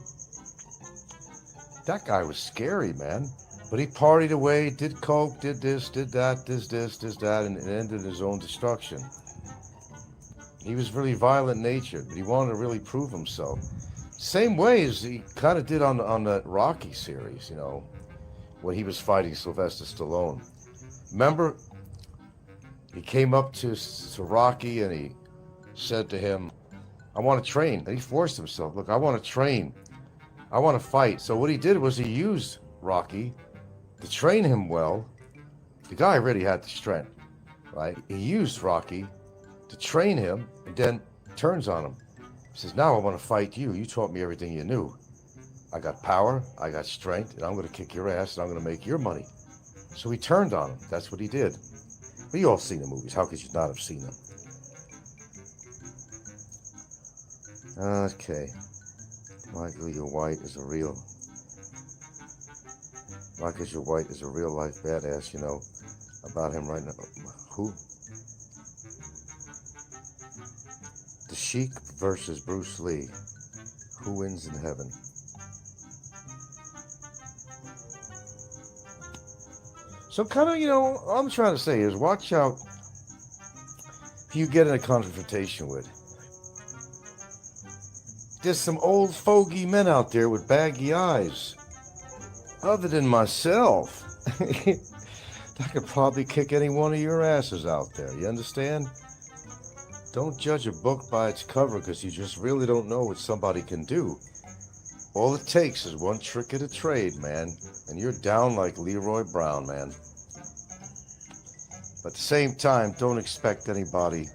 That guy was scary, man. But he partied away, did coke, did this, did that, did that, and it ended in his own destruction. He was really violent natured, but he wanted to really prove himself. Same way as he kind of did on that Rocky series, you know, when he was fighting Sylvester Stallone. Remember, he came up to Rocky and he said to him, I want to train. And he forced himself, look, I want to train. I want to fight. So what he did was he used Rocky to train him well. The guy really had the strength, right? He used Rocky to train him and then turns on him. He says, now I want to fight you. You taught me everything you knew. I got power, I got strength, and I'm going to kick your ass and I'm going to make your money. So he turned on him. That's what he did. But you all seen the movies. How could you not have seen them? Okay. Michael Your White is a real life badass, you know, about him right now. Who? The Sheik versus Bruce Lee. Who wins in heaven? So kind of, you know, all I'm trying to say is watch out if you get in a confrontation with. There's some old fogey men out there with baggy eyes. Other than myself, I could probably kick any one of your asses out there. You understand? Don't judge a book by its cover because you just really don't know what somebody can do. All it takes is one trick of the trade, man, and you're down like Leroy Brown, man. But at the same time, don't expect anybody,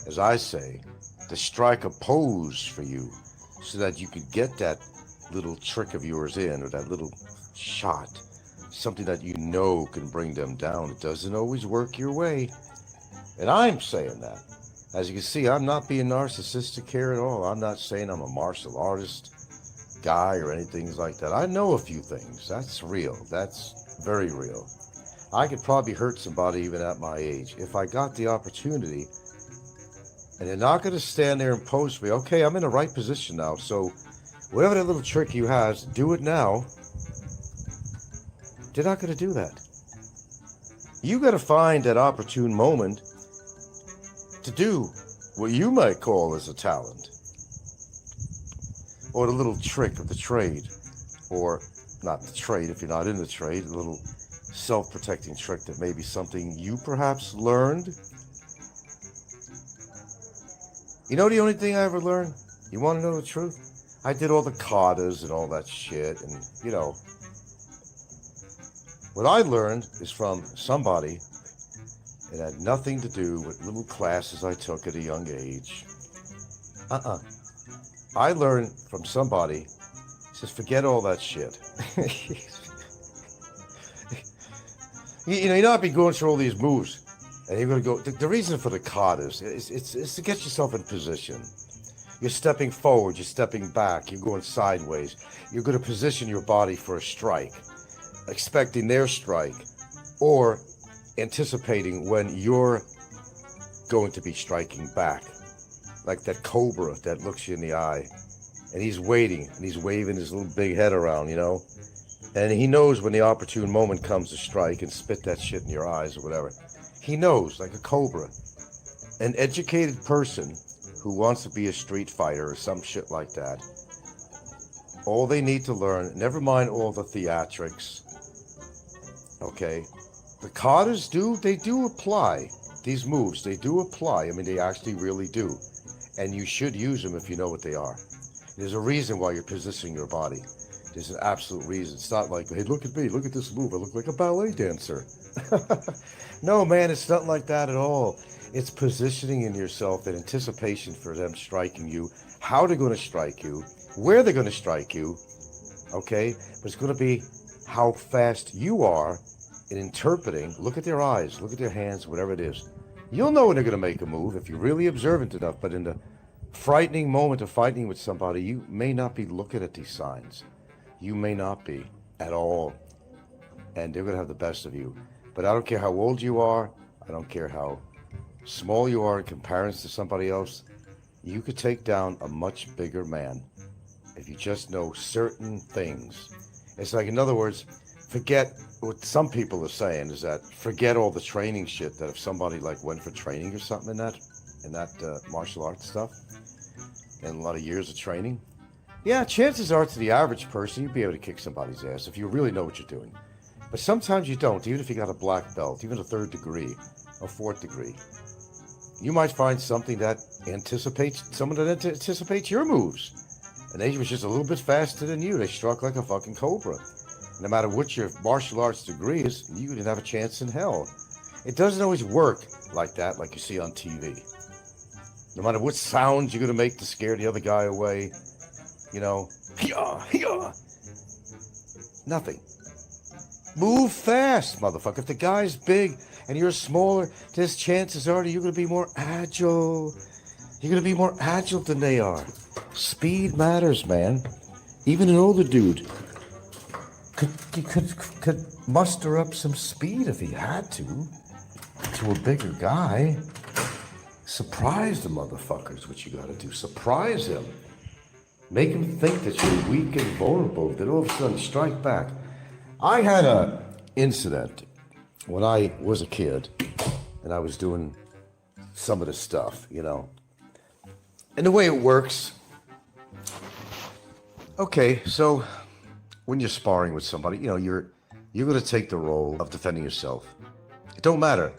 as I say, to strike a pose for you so that you could get that little trick of yours in, or that little shot, something that you know can bring them down. It doesn't always work your way. And I'm saying that. As you can see, I'm not being narcissistic here at all. I'm not saying I'm a martial artist guy or anything like that. I know a few things. That's real. That's very real. I could probably hurt somebody even at my age if I got the opportunity. And they're not going to stand there and pose for me. Okay, I'm in the right position now. So whatever that little trick you have, do it now. They're not going to do that. You got to find that opportune moment to do what you might call as a talent, or the little trick of the trade, or not the trade if you're not in the trade, a little self-protecting trick that may be something you perhaps learned. You know the only thing I ever learned? You want to know the truth? I did all the katas and all that shit, and you know, what I learned is from somebody. It had nothing to do with little classes I took at a young age. I learned from somebody. Says, forget all that shit. you know, I've been going through all these moves, and you're going to go. The reason for the katas is to get yourself in position. You're stepping forward, you're stepping back, you're going sideways. You're going to position your body for a strike, expecting their strike, or anticipating when you're going to be striking back, like that cobra that looks you in the eye, and he's waiting and he's waving his little big head around, you know, and he knows when the opportune moment comes to strike and spit that shit in your eyes or whatever. He knows, like a cobra. An educated person who wants to be a street fighter or some shit like that, all they need to learn, never mind all the theatrics, okay, the katas they do apply. These moves, they do apply. I mean, they actually really do. And you should use them if you know what they are. There's a reason why you're positioning your body. There's an absolute reason. It's not like, hey, look at me, look at this move. I look like a ballet dancer. No, man, it's not like that at all. It's positioning in yourself in anticipation for them striking you, how they're going to strike you, where they're going to strike you, okay? But it's going to be how fast you are in interpreting. Look at their eyes, look at their hands, whatever it is. You'll know when they're going to make a move if you're really observant enough, but in the frightening moment of fighting with somebody, you may not be looking at these signs. You may not be at all, and they're going to have the best of you. But I don't care how old you are, I don't care how small you are in comparison to somebody else, you could take down a much bigger man if you just know certain things. It's like, in other words, forget what some people are saying is that forget all the training shit, that if somebody like went for training or something in that martial arts stuff and a lot of years of training, yeah, chances are to the average person you'd be able to kick somebody's ass if you really know what you're doing. But sometimes you don't, even if you got a black belt, even a 3rd degree or 4th degree. You might find something that someone that anticipates your moves, and they was just a little bit faster than you. They struck like a fucking cobra. No matter what your martial arts degree is, you didn't have a chance in hell. It doesn't always work like that, like you see on TV. No matter what sounds you're going to make to scare the other guy away, you know, nothing. Move fast, motherfucker. If the guy's big and you're smaller, there's chances are that you're going to be more agile. You're going to be more agile than they are. Speed matters, man. Even an older dude could muster up some speed if he had to a bigger guy. Surprise the motherfuckers, what you gotta do. Surprise him. Make him think that you're weak and vulnerable, then all of a sudden strike back. I had a incident when I was a kid and I was doing some of the stuff, you know. And the way it works, okay, so when you're sparring with somebody, you know, you're going to take the role of defending yourself. It don't matter.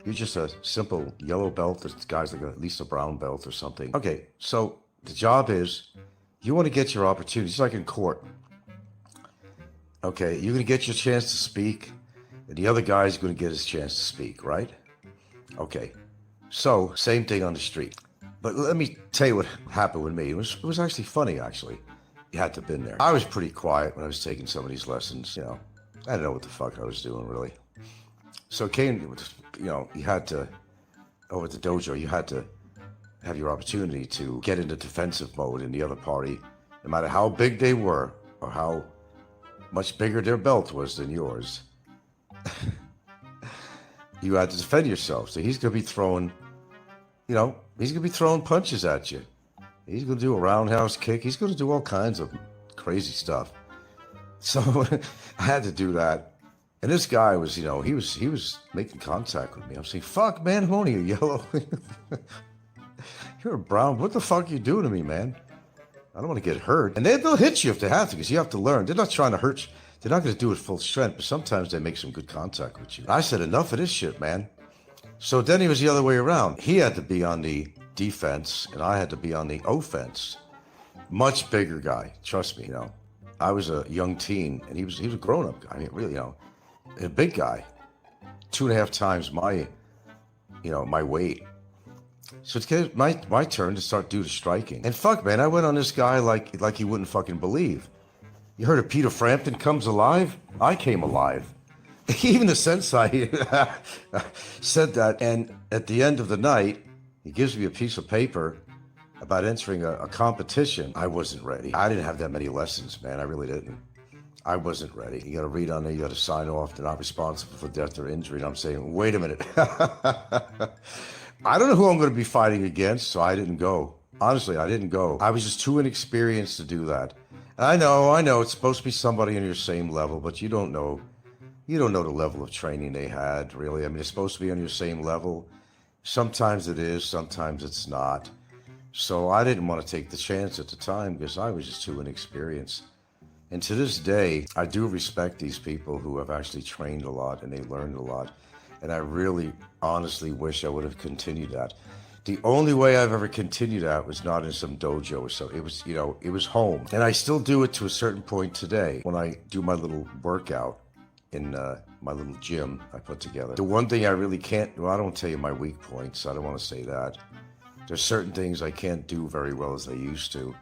You're just a simple yellow belt. This guy's like at least a brown belt or something. Okay, so the job is you want to get your opportunity. It's like in court. Okay, you're going to get your chance to speak, and the other guy's going to get his chance to speak, right? Okay, so same thing on the street. But let me tell you what happened with me. It was actually funny, actually. You had to have been there. I was pretty quiet when I was taking some of these lessons, you know. I didn't know what the fuck I was doing, really. So it came, you know, you had to, over at the dojo, you had to have your opportunity to get into defensive mode in the other party, no matter how big they were or how much bigger their belt was than yours. You had to defend yourself. So he's going to be throwing, you know, he's going to be throwing punches at you. He's going to do a roundhouse kick. He's going to do all kinds of crazy stuff. So I had to do that. And this guy was, you know, he was making contact with me. I'm saying, fuck, man, I'm only a yellow. You're a brown. What the fuck are you doing to me, man? I don't want to get hurt. And they'll hit you if they have to, because you have to learn. They're not trying to hurt you. They're not going to do it full strength, but sometimes they make some good contact with you. I said, enough of this shit, man. So then he was the other way around. He had to be on the defense, and I had to be on the offense. Much bigger guy, trust me. I was a young teen, and he was a grown-up guy. I mean, really, a big guy, 2.5 times my weight. So it's my turn to start doing the striking. And fuck, man, I went on this guy like he wouldn't fucking believe. You heard of Peter Frampton comes alive? I came alive. Even the sensei said that. And at the end of the night, he gives me a piece of paper about entering a competition. I wasn't ready. I didn't have that many lessons, man. I really didn't. I wasn't ready. You got to read on there. You got to sign off. They're not responsible for death or injury. And I'm saying, wait a minute. I don't know who I'm going to be fighting against, so I didn't go. Honestly, I didn't go. I was just too inexperienced to do that. And I know, it's supposed to be somebody on your same level, but you don't know. You don't know the level of training they had, really. I mean, it's supposed to be on your same level. Sometimes it is, sometimes it's not. So I didn't want to take the chance at the time because I was just too inexperienced. And to this day, I do respect these people who have actually trained a lot and they learned a lot. And I really, honestly wish I would have continued that. The only way I've ever continued that was not in some dojo or so. It was home. And I still do it to a certain point today when I do my little workout in my little gym I put together. The one thing I really can't, I don't tell you my weak points. I don't want to say that. There's certain things I can't do very well as I used to,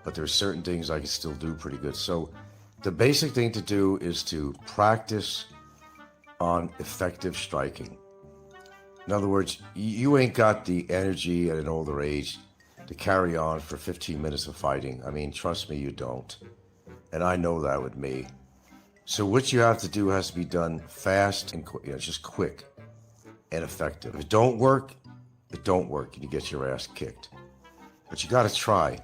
but there's certain things I can still do pretty good. So the basic thing to do is to practice on effective striking. In other words, you ain't got the energy at an older age to carry on for 15 minutes of fighting. I mean, trust me, you don't. And I know that with me. So what you have to do has to be done fast and just quick and effective. If it don't work, it don't work and you get your ass kicked. But you got to try.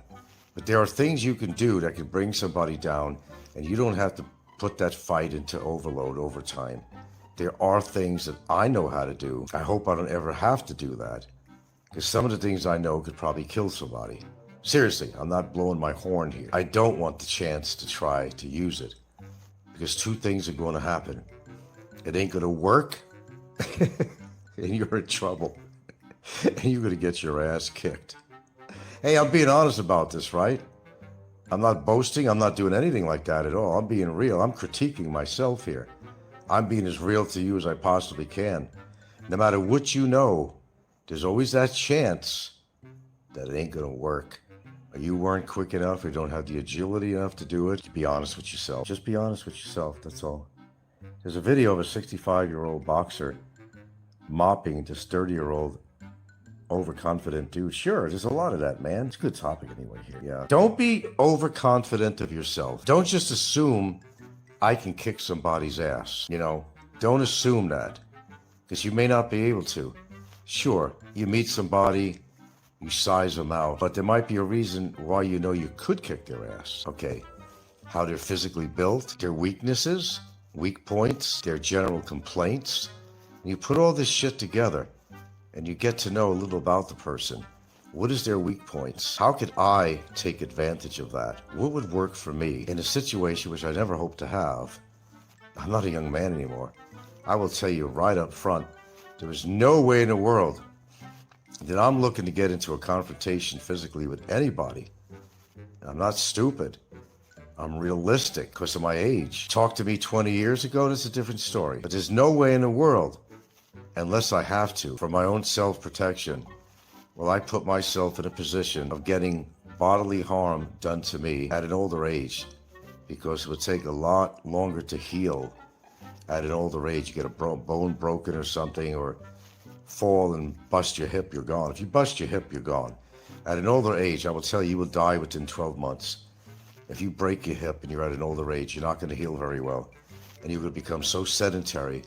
But there are things you can do that can bring somebody down and you don't have to put that fight into overload over time. There are things that I know how to do. I hope I don't ever have to do that because some of the things I know could probably kill somebody. Seriously, I'm not blowing my horn here. I don't want the chance to try to use it because two things are going to happen. It ain't going to work and you're in trouble and you're going to get your ass kicked. Hey, I'm being honest about this, right? I'm not boasting. I'm not doing anything like that at all. I'm being real. I'm critiquing myself here. I'm being as real to you as I possibly can. No matter what you know, there's always that chance that it ain't going to work. Or you weren't quick enough or you don't have the agility enough to do it. Be honest with yourself. Just be honest with yourself. That's all. There's a video of a 65-year-old boxer mopping this 30-year-old overconfident dude. Sure, there's a lot of that, man. It's a good topic anyway here. Yeah. Don't be overconfident of yourself. Don't just assume I can kick somebody's ass. Don't assume that because you may not be able to. Sure, you meet somebody, you size them out, but there might be a reason why you could kick their ass. Okay, how they're physically built, their weaknesses, weak points, their general complaints. And you put all this shit together and you get to know a little about the person. What is their weak points? How could I take advantage of that? What would work for me in a situation which I never hoped to have? I'm not a young man anymore. I will tell you right up front, there is no way in the world that I'm looking to get into a confrontation physically with anybody. I'm not stupid. I'm realistic because of my age. Talk to me 20 years ago, that's a different story. But there's no way in the world, unless I have to, for my own self-protection, will I put myself in a position of getting bodily harm done to me at an older age, because it would take a lot longer to heal at an older age. You get a bone broken or something, or fall and bust your hip, you're gone. If you bust your hip, you're gone. At an older age, I will tell you, you will die within 12 months. If you break your hip and you're at an older age, you're not going to heal very well. And you're going to become so sedentary,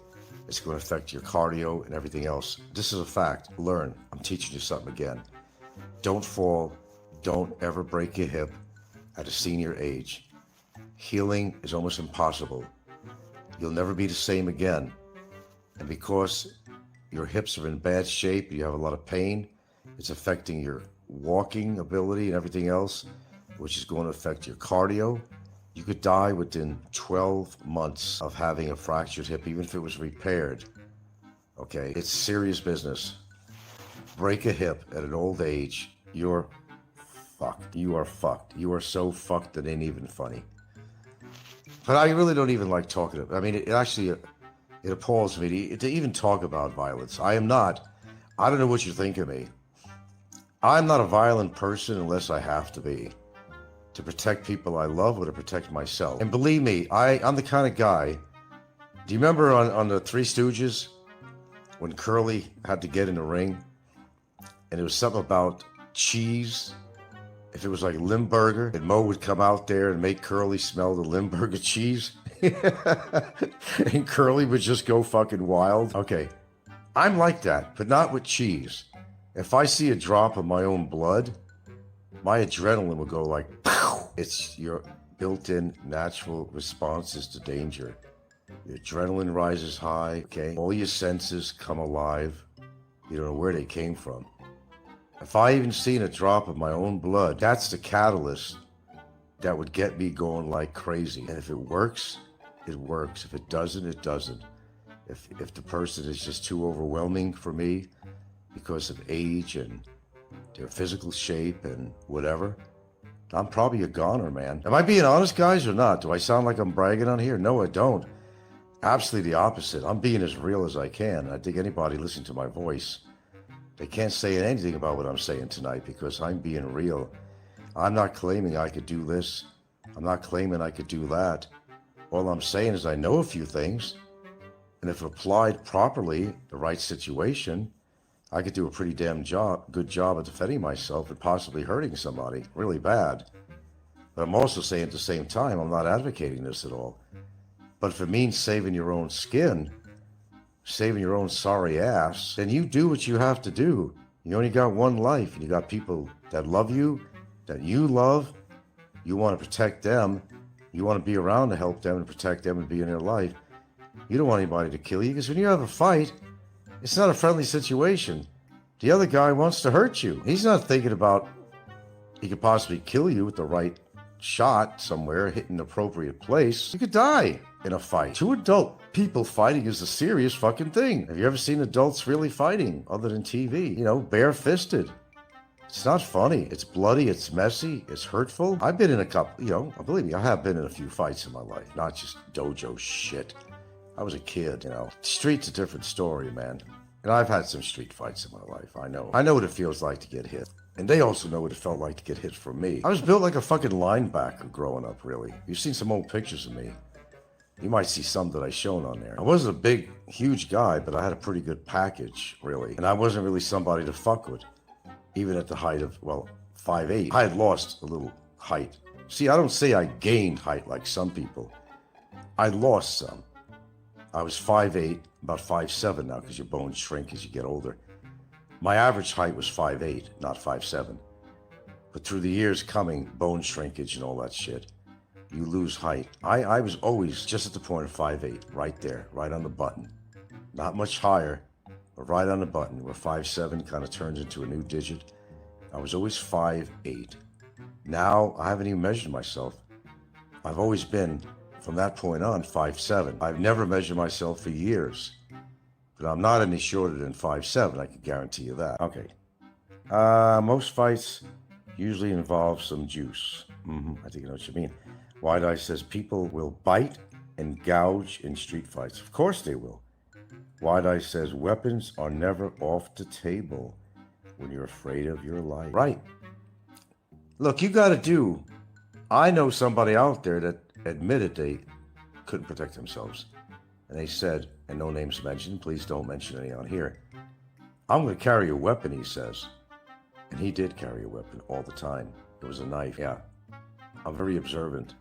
it's going to affect your cardio and everything else. This is a fact. Learn. I'm teaching you something again. Don't fall. Don't ever break your hip at a senior age. Healing is almost impossible. You'll never be the same again. And because your hips are in bad shape, you have a lot of pain, it's affecting your walking ability and everything else, which is going to affect your cardio. You could die within 12 months of having a fractured hip, even if it was repaired. Okay, it's serious business. Break a hip at an old age, you're fucked. You are fucked. You are so fucked that it ain't even funny. But I really don't even like talking about it. I mean, it actually, it appalls me to even talk about violence. I don't know what you think of me. I'm not a violent person unless I have to be. To protect people I love or to protect myself. And believe me, I'm the kind of guy, do you remember on the Three Stooges when Curly had to get in the ring and it was something about cheese? If it was like Limburger, and Mo would come out there and make Curly smell the Limburger cheese and Curly would just go fucking wild. Okay, I'm like that, but not with cheese. If I see a drop of my own blood, my adrenaline will go like, pow! It's your built-in natural responses to danger. Your adrenaline rises high, okay? All your senses come alive. You don't know where they came from. If I even seen a drop of my own blood, that's the catalyst that would get me going like crazy. And if it works, it works. If it doesn't, it doesn't. If the person is just too overwhelming for me because of age and their physical shape and whatever, I'm probably a goner, man. Am I being honest, guys, or not? Do I sound like I'm bragging on here? No, I don't. Absolutely the opposite. I'm being as real as I can. I think anybody listening to my voice, they can't say anything about what I'm saying tonight because I'm being real. I'm not claiming I could do this. I'm not claiming I could do that. All I'm saying is I know a few things, and if applied properly, the right situation, I could do a pretty damn good job of defending myself and possibly hurting somebody really bad. But I'm also saying at the same time, I'm not advocating this at all. But if it means saving your own skin, saving your own sorry ass, then you do what you have to do. You only got one life, and you got people that love you, that you love. You want to protect them. You want to be around to help them and protect them and be in their life. You don't want anybody to kill you, because when you have a fight, it's not a friendly situation. The other guy wants to hurt you. He's not thinking about he could possibly kill you with the right shot somewhere, hitting the appropriate place. You could die in a fight. Two adult people fighting is a serious fucking thing. Have you ever seen adults really fighting other than TV? You know, bare-fisted. It's not funny. It's bloody. It's messy. It's hurtful. I've been in a couple, believe me, I have been in a few fights in my life, not just dojo shit. I was a kid, Street's a different story, man. And I've had some street fights in my life. I know what it feels like to get hit. And they also know what it felt like to get hit from me. I was built like a fucking linebacker growing up, really. You've seen some old pictures of me. You might see some that I shown on there. I wasn't a big, huge guy, but I had a pretty good package, really. And I wasn't really somebody to fuck with, even at the height of, 5'8". I had lost a little height. See, I don't say I gained height like some people. I lost some. I was 5'8", about 5'7" now, because your bones shrink as you get older. My average height was 5'8", not 5'7". But through the years coming, bone shrinkage and all that shit, you lose height. I was always just at the point of 5'8", right there, right on the button. Not much higher, but right on the button, where 5'7" kind of turns into a new digit. I was always 5'8". Now, I haven't even measured myself. I've always been, from that point on, 5'7". I've never measured myself for years. But I'm not any shorter than 5'7", I can guarantee you that. Okay. Most fights usually involve some juice. I think I know what you mean. Wide Eye says people will bite and gouge in street fights. Of course they will. Wide Eye says weapons are never off the table when you're afraid of your life. Right. Look, you got to do. I know somebody out there that admitted they couldn't protect themselves. And they said, and no names mentioned, please don't mention any on here, I'm going to carry a weapon, he says. And he did carry a weapon all the time. It was a knife. Yeah. I'm very observant.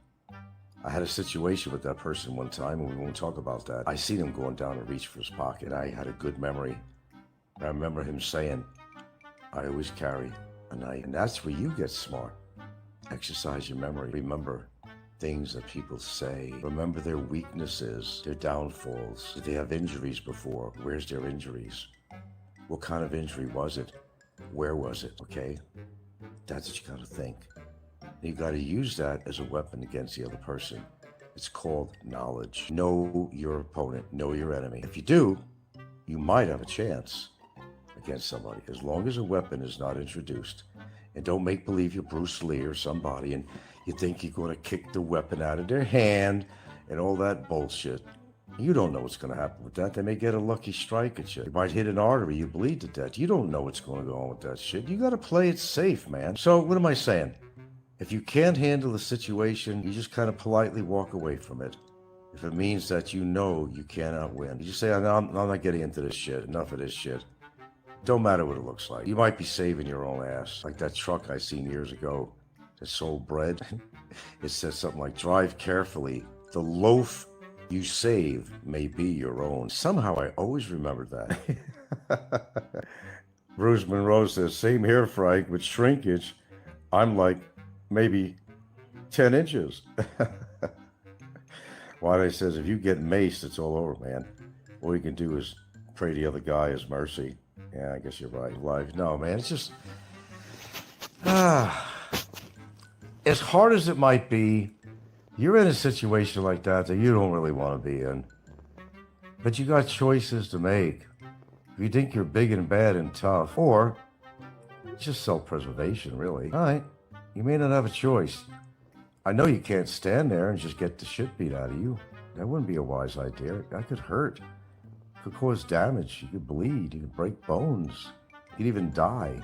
I had a situation with that person one time, and we won't talk about that. I seen him going down to reach for his pocket. I had a good memory. I remember him saying, I always carry a knife. And that's where you get smart. Exercise your memory. Remember things that people say. Remember their weaknesses, their downfalls. Did they have injuries before? Where's their injuries? What kind of injury was it? Where was it? Okay? That's what you gotta think. You got to use that as a weapon against the other person. It's called knowledge. Know your opponent, know your enemy. If you do, you might have a chance against somebody, as long as a weapon is not introduced. And don't make believe you're Bruce Lee or somebody and you think you're going to kick the weapon out of their hand and all that bullshit. You don't know what's going to happen with that. They may get a lucky strike at you. You might hit an artery, you bleed to death. You don't know what's going to go on with that shit. You got to play it safe, man. So what am I saying? If you can't handle the situation, you just kind of politely walk away from it. If it means that you know you cannot win, you just say, I'm not getting into this shit. Enough of this shit. Don't matter what it looks like. You might be saving your own ass. Like that truck I seen years ago that sold bread. It says something like, drive carefully. The loaf you save may be your own. Somehow I always remembered that. Bruce Monroe says, same here, Frank, with shrinkage. I'm like maybe 10 inches. Why says, if you get maced, it's all over, man. All you can do is pray the other guy his mercy. Yeah, I guess you're right. Life. No, man, it's just as hard as it might be, you're in a situation like that you don't really want to be in. But you got choices to make. If you think you're big and bad and tough, or just self-preservation, really. All right, you may not have a choice. I know you can't stand there and just get the shit beat out of you. That wouldn't be a wise idea. That could hurt. It could cause damage. You could bleed. You could break bones. You could even die.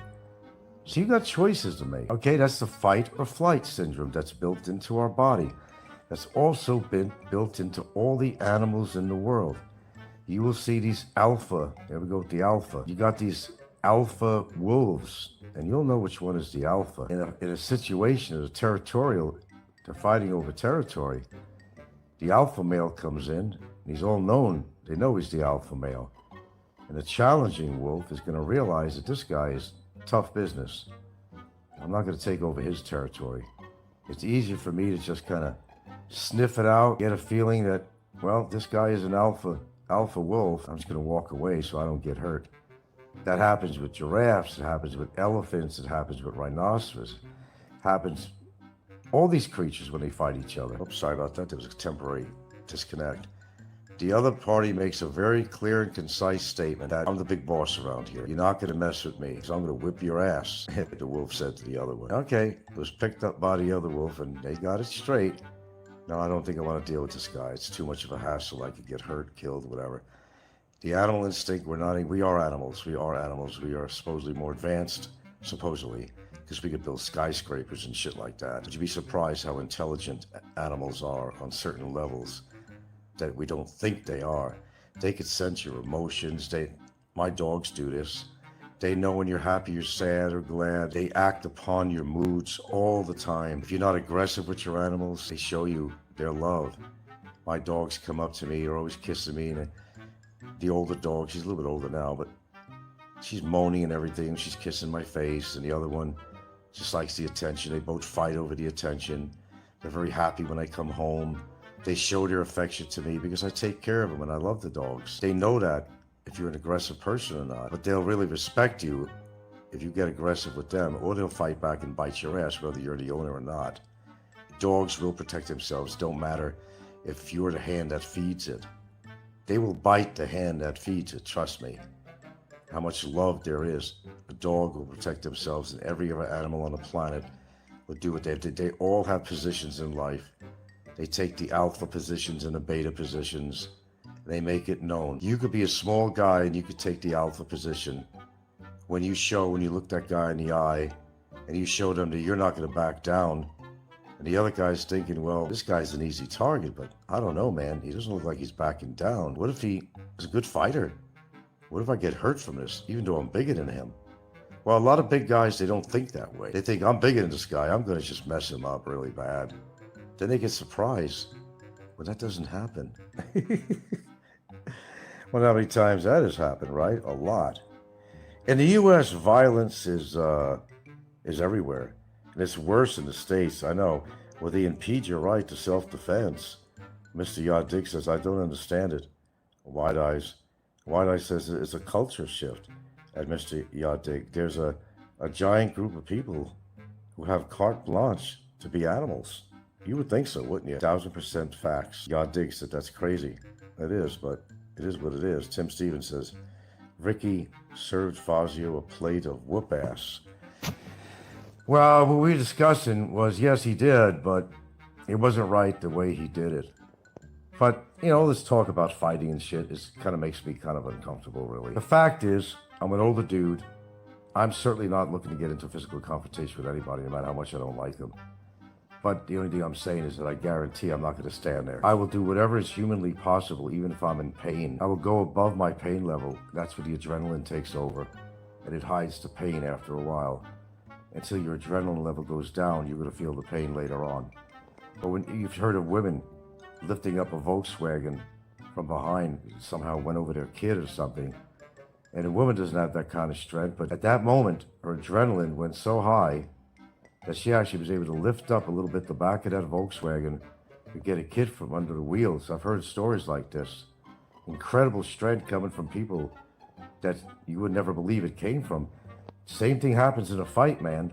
So you got choices to make. Okay, that's the fight or flight syndrome that's built into our body. That's also been built into all the animals in the world. You will see these alpha. There we go with the alpha. You got these alpha wolves, and you'll know which one is the alpha. In a situation, as a territorial, they're fighting over territory. The alpha male comes in, and he's all known. They know he's the alpha male. And the challenging wolf is going to realize that this guy is tough business. I'm not going to take over his territory. It's easier for me to just kind of sniff it out, get a feeling that, well, this guy is an alpha wolf. I'm just going to walk away so I don't get hurt. That happens with giraffes. It happens with elephants. It happens with rhinoceros. It happens all these creatures when they fight each other. Oops, sorry about that. There was a temporary disconnect. The other party makes a very clear and concise statement that I'm the big boss around here. You're not going to mess with me, so I'm going to whip your ass, the wolf said to the other one. Okay, it was picked up by the other wolf, and they got it straight. No, I don't think I want to deal with this guy. It's too much of a hassle. I could get hurt, killed, whatever. The animal instinct, we are animals. We are animals. We are supposedly more advanced, supposedly, because we could build skyscrapers and shit like that. Would you be surprised how intelligent animals are on certain levels that we don't think they are? They could sense your emotions. My dogs do this. They know when you're happy, you're sad or glad. They act upon your moods all the time. If you're not aggressive with your animals, they show you their love. My dogs come up to me, they're always kissing me. And the older dog, she's a little bit older now, but she's moaning and everything. She's kissing my face, and the other one just likes the attention. They both fight over the attention. They're very happy when I come home. They show their affection to me because I take care of them and I love the dogs. They know that if you're an aggressive person or not, but they'll really respect you if you get aggressive with them, or they'll fight back and bite your ass whether you're the owner or not. Dogs will protect themselves. Don't matter if you're the hand that feeds it. They will bite the hand that feeds it, trust me. How much love there is. A dog will protect themselves, and every other animal on the planet will do what they have to. They all have positions in life. They take the alpha positions and the beta positions. They make it known. You could be a small guy and you could take the alpha position. When you look that guy in the eye and you show them that you're not going to back down, and the other guy's thinking, well, this guy's an easy target, but I don't know, man. He doesn't look like he's backing down. What if he is a good fighter? What if I get hurt from this, even though I'm bigger than him? Well, a lot of big guys, they don't think that way. They think, I'm bigger than this guy. I'm going to just mess him up really bad. Then they get surprised. Well, that doesn't happen. Well, how many times that has happened, right? A lot. In the U.S., violence is everywhere. And it's worse in the States, I know. Well, they impede your right to self-defense. Mr. Yadig says, I don't understand it. Wide Eyes says it's a culture shift. At Mr. Yadig, there's a giant group of people who have carte blanche to be animals. You would think so, wouldn't you? 1000% facts. God digs that that's crazy. It is, but it is what it is. Tim Stevens says, Ricky served Fazio a plate of whoop ass. Well, what we were discussing was, yes, he did, but it wasn't right the way he did it. But, you know, this talk about fighting and shit kind of makes me kind of uncomfortable, really. The fact is, I'm an older dude. I'm certainly not looking to get into physical confrontation with anybody, no matter how much I don't like them. But the only thing I'm saying is that I guarantee I'm not going to stand there. I will do whatever is humanly possible, even if I'm in pain. I will go above my pain level. That's where the adrenaline takes over, and it hides the pain after a while. Until your adrenaline level goes down, you're going to feel the pain later on. But when you've heard of women lifting up a Volkswagen from behind, somehow went over their kid or something, and a woman doesn't have that kind of strength, but at that moment, her adrenaline went so high that she actually was able to lift up a little bit the back of that Volkswagen and get a kid from under the wheels. I've heard stories like this. Incredible strength coming from people that you would never believe it came from. Same thing happens in a fight, man.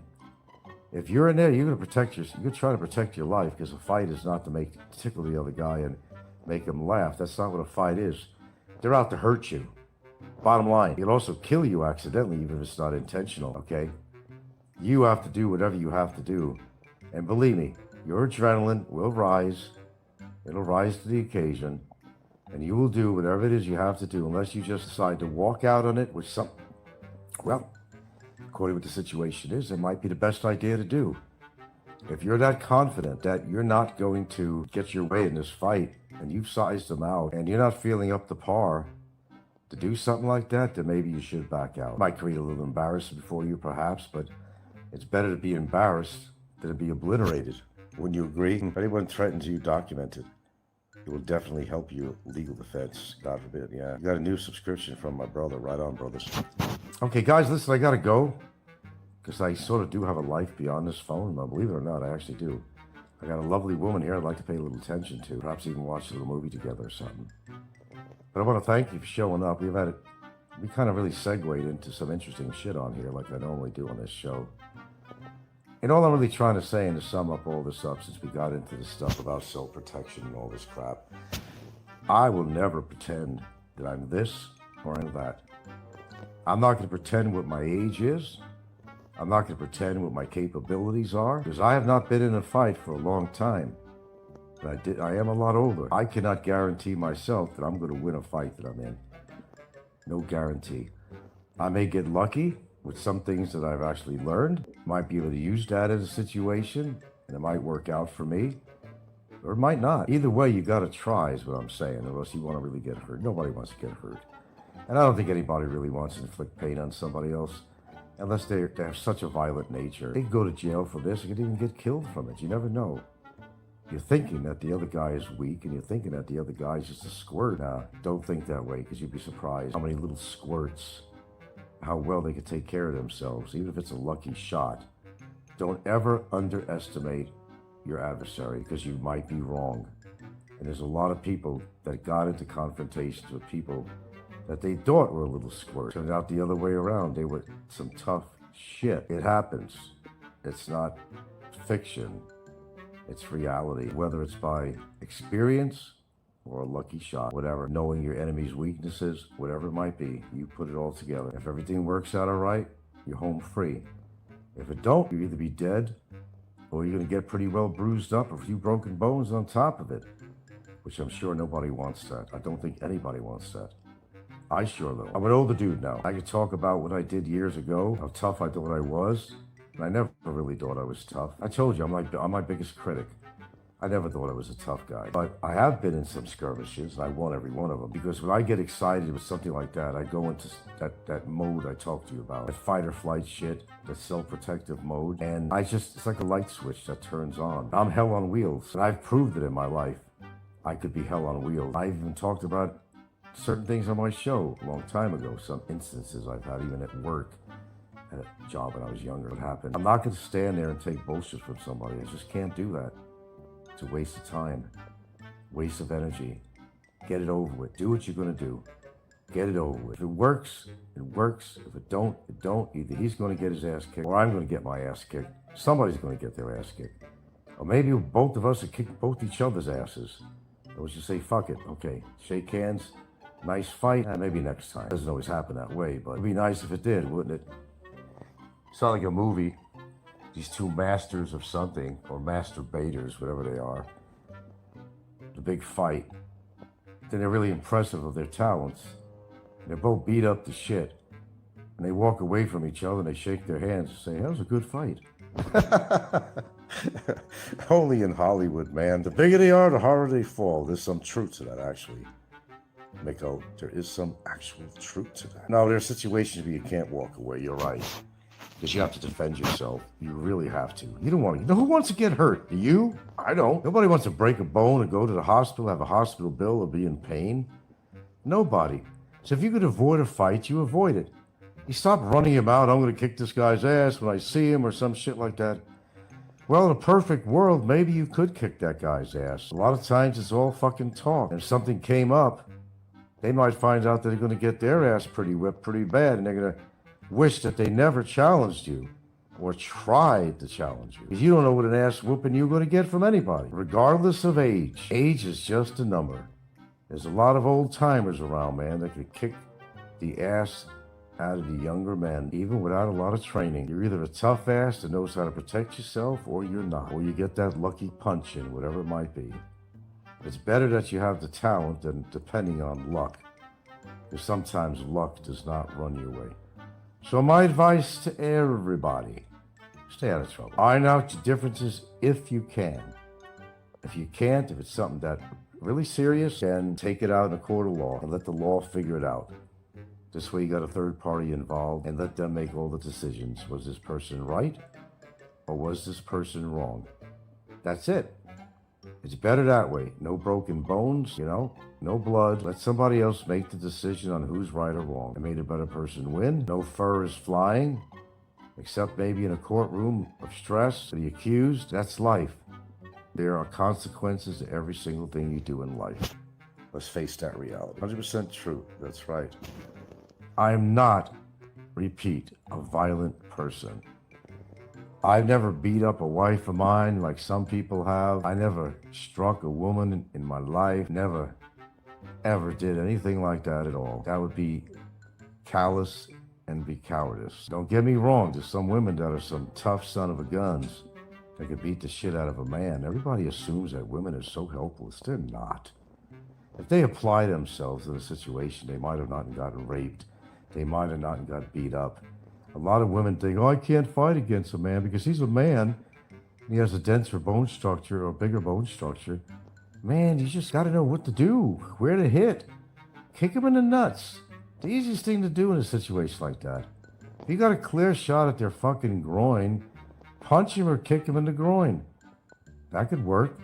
If you're in there, you're trying to protect your life, because a fight is not to tickle the other guy and make him laugh. That's not what a fight is. They're out to hurt you. Bottom line, it'll also kill you accidentally, even if it's not intentional, okay? You have to do whatever you have to do. And believe me, your adrenaline will rise. It'll rise to the occasion. And you will do whatever it is you have to do, unless you just decide to walk out on it with according to what the situation is, it might be the best idea to do. If you're that confident that you're not going to get your way in this fight, and you've sized them out, and you're not feeling up to par to do something like that, then maybe you should back out. It might create a little embarrassment for you, perhaps, but it's better to be embarrassed than to be obliterated. Wouldn't you agree? If anyone threatens you, document it. It will definitely help you legal defense. God forbid, yeah. You got a new subscription from my brother. Right on, brothers. Okay, guys, listen, I gotta go, because I sort of do have a life beyond this phone. Believe it or not, I actually do. I got a lovely woman here I'd like to pay a little attention to. Perhaps even watch a little movie together or something. But I want to thank you for showing up. We kind of really segued into some interesting shit on here, like I normally do on this show. And all I'm really trying to say, and to sum up all this up, since we got into this stuff about self-protection and all this crap, I will never pretend that I'm this or I'm that. I'm not going to pretend what my age is. I'm not going to pretend what my capabilities are, because I have not been in a fight for a long time. But I am a lot older. I cannot guarantee myself that I'm going to win a fight that I'm in. No guarantee. I may get lucky with some things that I've actually learned. Might be able to use that in a situation, and it might work out for me, or it might not. Either way, you got to try, is what I'm saying, unless you want to really get hurt. Nobody wants to get hurt. And I don't think anybody really wants to inflict pain on somebody else, unless they have such a violent nature. They could go to jail for this, they could even get killed from it. You never know. You're thinking that the other guy is weak, and you're thinking that the other guy is just a squirt. Now, don't think that way, because you'd be surprised how many little squirts, how well they could take care of themselves, even if it's a lucky shot. Don't ever underestimate your adversary, because you might be wrong. And there's a lot of people that got into confrontations with people that they thought were a little squirt. Turned out the other way around. They were some tough shit. It happens. It's not fiction. It's reality. Whether it's by experience or a lucky shot, whatever, knowing your enemy's weaknesses, whatever it might be, you put it all together. If everything works out all right, you're home free. If it don't, you'll either be dead, or you're going to get pretty well bruised up, a few broken bones on top of it, which I'm sure nobody wants that. I don't think anybody wants that. I sure though. I'm an older dude now. I could talk about what I did years ago, how tough I thought I was, and I never really thought I was tough. I told you, I'm my biggest critic. I never thought I was a tough guy, but I have been in some skirmishes, and I won every one of them, because when I get excited with something like that, I go into that mode I talked to you about, that fight or flight shit, that self-protective mode, and it's like a light switch that turns on. I'm hell on wheels, and I've proved it in my life. I could be hell on wheels. I've even talked about certain things on my show a long time ago, some instances I've had, even at work, at a job when I was younger. What happened? I'm not going to stand there and take bullshit from somebody. I just can't do that. It's a waste of time, waste of energy. Get it over with. Do what you're going to do. Get it over with. If it works, it works. If it don't, it don't. Either he's going to get his ass kicked, or I'm going to get my ass kicked. Somebody's going to get their ass kicked. Or maybe both of us would kick both each other's asses. Or we should say, fuck it, okay, shake hands, nice fight, maybe next time. It doesn't always happen that way, but it'd be nice if it did, wouldn't it? It's not like a movie. These two masters of something, or masturbators, whatever they are. The big fight. Then they're really impressive of their talents. And they're both beat up to shit. And they walk away from each other and they shake their hands and say, that was a good fight. Only in Hollywood, man. The bigger they are, the harder they fall. There's some truth to that, actually. Miko, there is some actual truth to that. Now, there are situations where you can't walk away. You're right. Because you have to defend yourself. You really have to. You don't want to. You know who wants to get hurt? Do you? I don't. Nobody wants to break a bone and go to the hospital, have a hospital bill, or be in pain. Nobody. So if you could avoid a fight, you avoid it. You stop running him out. I'm going to kick this guy's ass when I see him or some shit like that. Well, in a perfect world, maybe you could kick that guy's ass. A lot of times it's all fucking talk. And if something came up, they might find out that they're going to get their ass pretty whipped pretty bad, and they're going to wish that they never challenged you or tried to challenge you. Because you don't know what an ass whooping you're going to get from anybody, regardless of age. Age is just a number. There's a lot of old timers around, man, that could kick the ass out of the younger men, even without a lot of training. You're either a tough ass that knows how to protect yourself, or you're not. Or you get that lucky punch in, whatever it might be. It's better that you have the talent than depending on luck. Because sometimes luck does not run your way. So my advice to everybody, stay out of trouble. Iron out your differences if you can. If you can't, if it's something that really serious, then take it out in a court of law and let the law figure it out. This way you got a third party involved and let them make all the decisions. Was this person right or was this person wrong? That's it. It's better that way. No broken bones, no blood. Let somebody else make the decision on who's right or wrong. It made a better person win. No fur is flying, except maybe in a courtroom of stress for the accused. That's life. There are consequences to every single thing you do in life. Let's face that reality. 100% true. That's right. I'm not, repeat, a violent person. I've never beat up a wife of mine like some people have. I never struck a woman in my life. Never, ever did anything like that at all. That would be callous and be cowardice. Don't get me wrong, there's some women that are some tough son of a guns that could beat the shit out of a man. Everybody assumes that women are so helpless. They're not. If they apply themselves in a situation, they might have not gotten raped. They might have not got beat up. A lot of women think, I can't fight against a man because he's a man. He has a denser bone structure or bigger bone structure. Man, you just got to know what to do, where to hit. Kick him in the nuts. The easiest thing to do in a situation like that. If you got a clear shot at their fucking groin, punch him or kick him in the groin. That could work.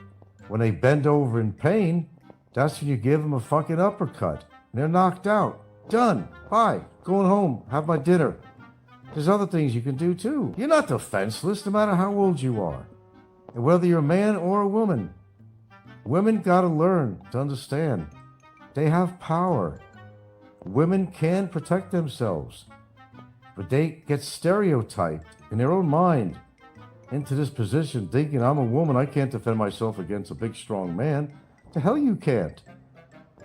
When they bend over in pain, that's when you give them a fucking uppercut. And they're knocked out. Done. Bye. Going home. Have my dinner. There's other things you can do too. You're not defenseless no matter how old you are. And whether you're a man or a woman. Women gotta learn to understand. They have power. Women can protect themselves. But they get stereotyped in their own mind into this position thinking, I'm a woman, I can't defend myself against a big strong man. The hell you can't.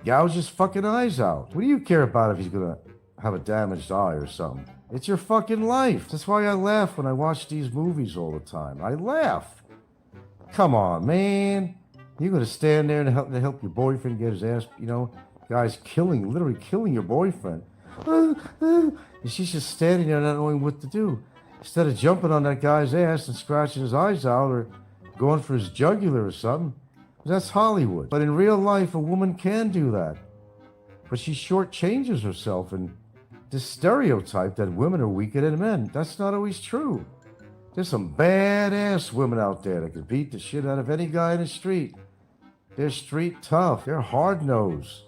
Gouge his fucking eyes out. What do you care about if he's gonna have a damaged eye or something? It's your fucking life. That's why I laugh when I watch these movies all the time. I laugh. Come on, man. You're gonna stand there and help your boyfriend get his ass, guys literally killing your boyfriend. And she's just standing there not knowing what to do. Instead of jumping on that guy's ass and scratching his eyes out or going for his jugular or something. That's Hollywood. But in real life, a woman can do that. But she shortchanges herself in this stereotype that women are weaker than men. That's not always true. There's some badass women out there that can beat the shit out of any guy in the street. They're street tough. They're hard-nosed.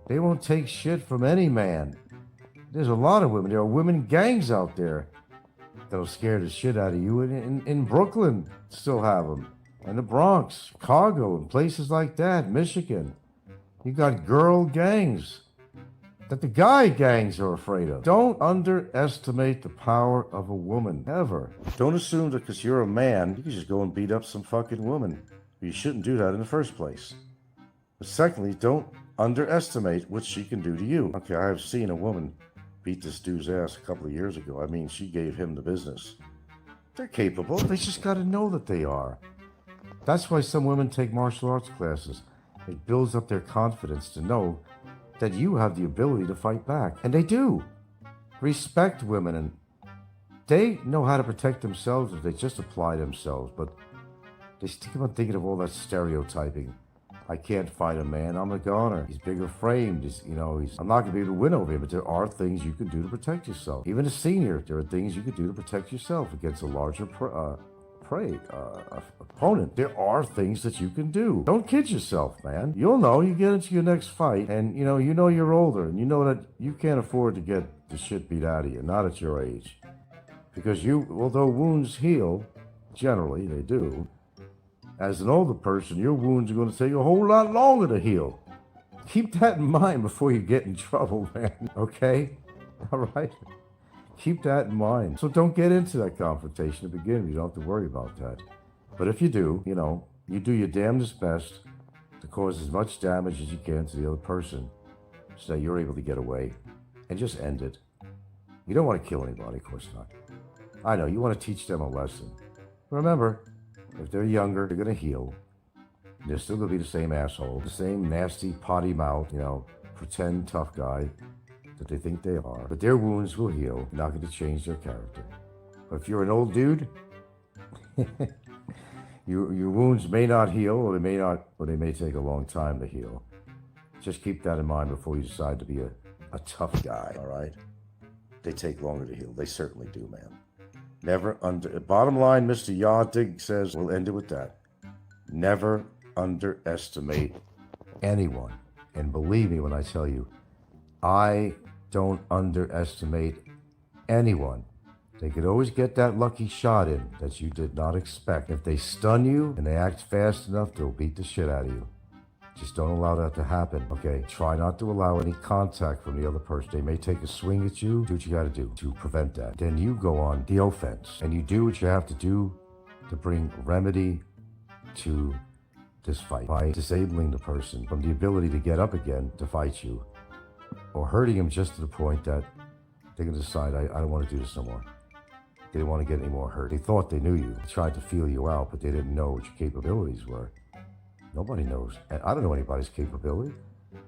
They won't take shit from any man. There's a lot of women. There are women gangs out there that'll scare the shit out of you. In Brooklyn, still have them. And the Bronx, Chicago, and places like that, Michigan. You got girl gangs. that the guy gangs are afraid of. Don't underestimate the power of a woman, ever. Don't assume that because you're a man, you can just go and beat up some fucking woman. You shouldn't do that in the first place. But secondly, don't underestimate what she can do to you. Okay, I have seen a woman beat this dude's ass a couple of years ago. I mean, she gave him the business. They're capable. They just got to know that they are. That's why some women take martial arts classes. It builds up their confidence to know that you have the ability to fight back. And they do. Respect women, and they know how to protect themselves if they just apply themselves. But they keep on thinking of all that stereotyping. I can't fight a man. I'm a goner. He's bigger framed. I'm not going to be able to win over him. But there are things you can do to protect yourself. Even a senior, there are things you can do to protect yourself against a larger opponent. There are things that you can do. Don't kid yourself, man. You'll know. You get into your next fight, and you know you're older, and you know that you can't afford to get the shit beat out of you. Not at your age, because although wounds heal, generally they do. As an older person, your wounds are going to take a whole lot longer to heal. Keep that in mind before you get in trouble, man. Okay? All right? Keep that in mind. So don't get into that confrontation to begin with. You don't have to worry about that. But if you do, you do your damnedest best to cause as much damage as you can to the other person so that you're able to get away and just end it. You don't want to kill anybody, of course not. I know, you want to teach them a lesson. Remember, if they're younger, they're going to heal. They're still going to be the same asshole, the same nasty, potty mouth, pretend tough guy that they think they are. But their wounds will heal. You're not going to change their character. But if you're an old dude, your wounds may not heal, or they may take a long time to heal. Just keep that in mind before you decide to be a tough guy, all right? They take longer to heal. They certainly do, man. Bottom line, Mr. Yardig says, we'll end it with that. Never underestimate anyone. And believe me when I tell you, I don't underestimate anyone. They could always get that lucky shot in that you did not expect. If they stun you and they act fast enough, they'll beat the shit out of you. Just don't allow that to happen, okay? Try not to allow any contact from the other person. They may take a swing at you. Do what you gotta do to prevent that. Then you go on the offense, and you do what you have to do to bring remedy to this fight by disabling the person from the ability to get up again to fight you, or hurting him just to the point that they're gonna decide, I don't want to do this no more. They didn't want to get any more hurt. They thought they knew you. They tried to feel you out, but they didn't know what your capabilities were. Nobody knows. I don't know anybody's capability.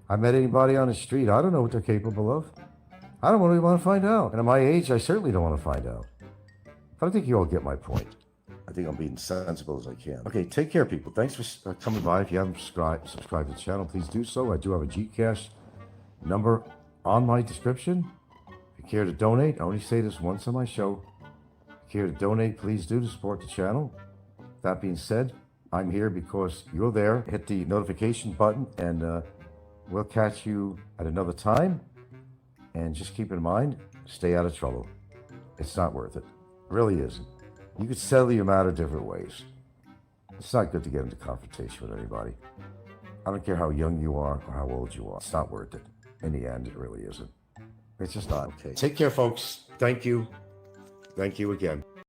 I met anybody on the street. I don't know what they're capable of. I don't really want to find out. And at my age, I certainly don't want to find out. But I think you all get my point. I think I'm being sensible as I can. Okay, take care, people. Thanks for coming by. If you haven't subscribed to the channel, please do so. I do have a Gcash number on my description. If you care to donate, I only say this once on my show. If you care to donate, please do to support the channel. That being said, I'm here because you're there. Hit the notification button, and we'll catch you at another time. And just keep in mind, stay out of trouble. It's not worth it. It really isn't. You could settle your matter different ways. It's not good to get into confrontation with anybody. I don't care how young you are or how old you are. It's not worth it. In the end, it really isn't. It's just not. Okay. Take care, folks. Thank you. Thank you again.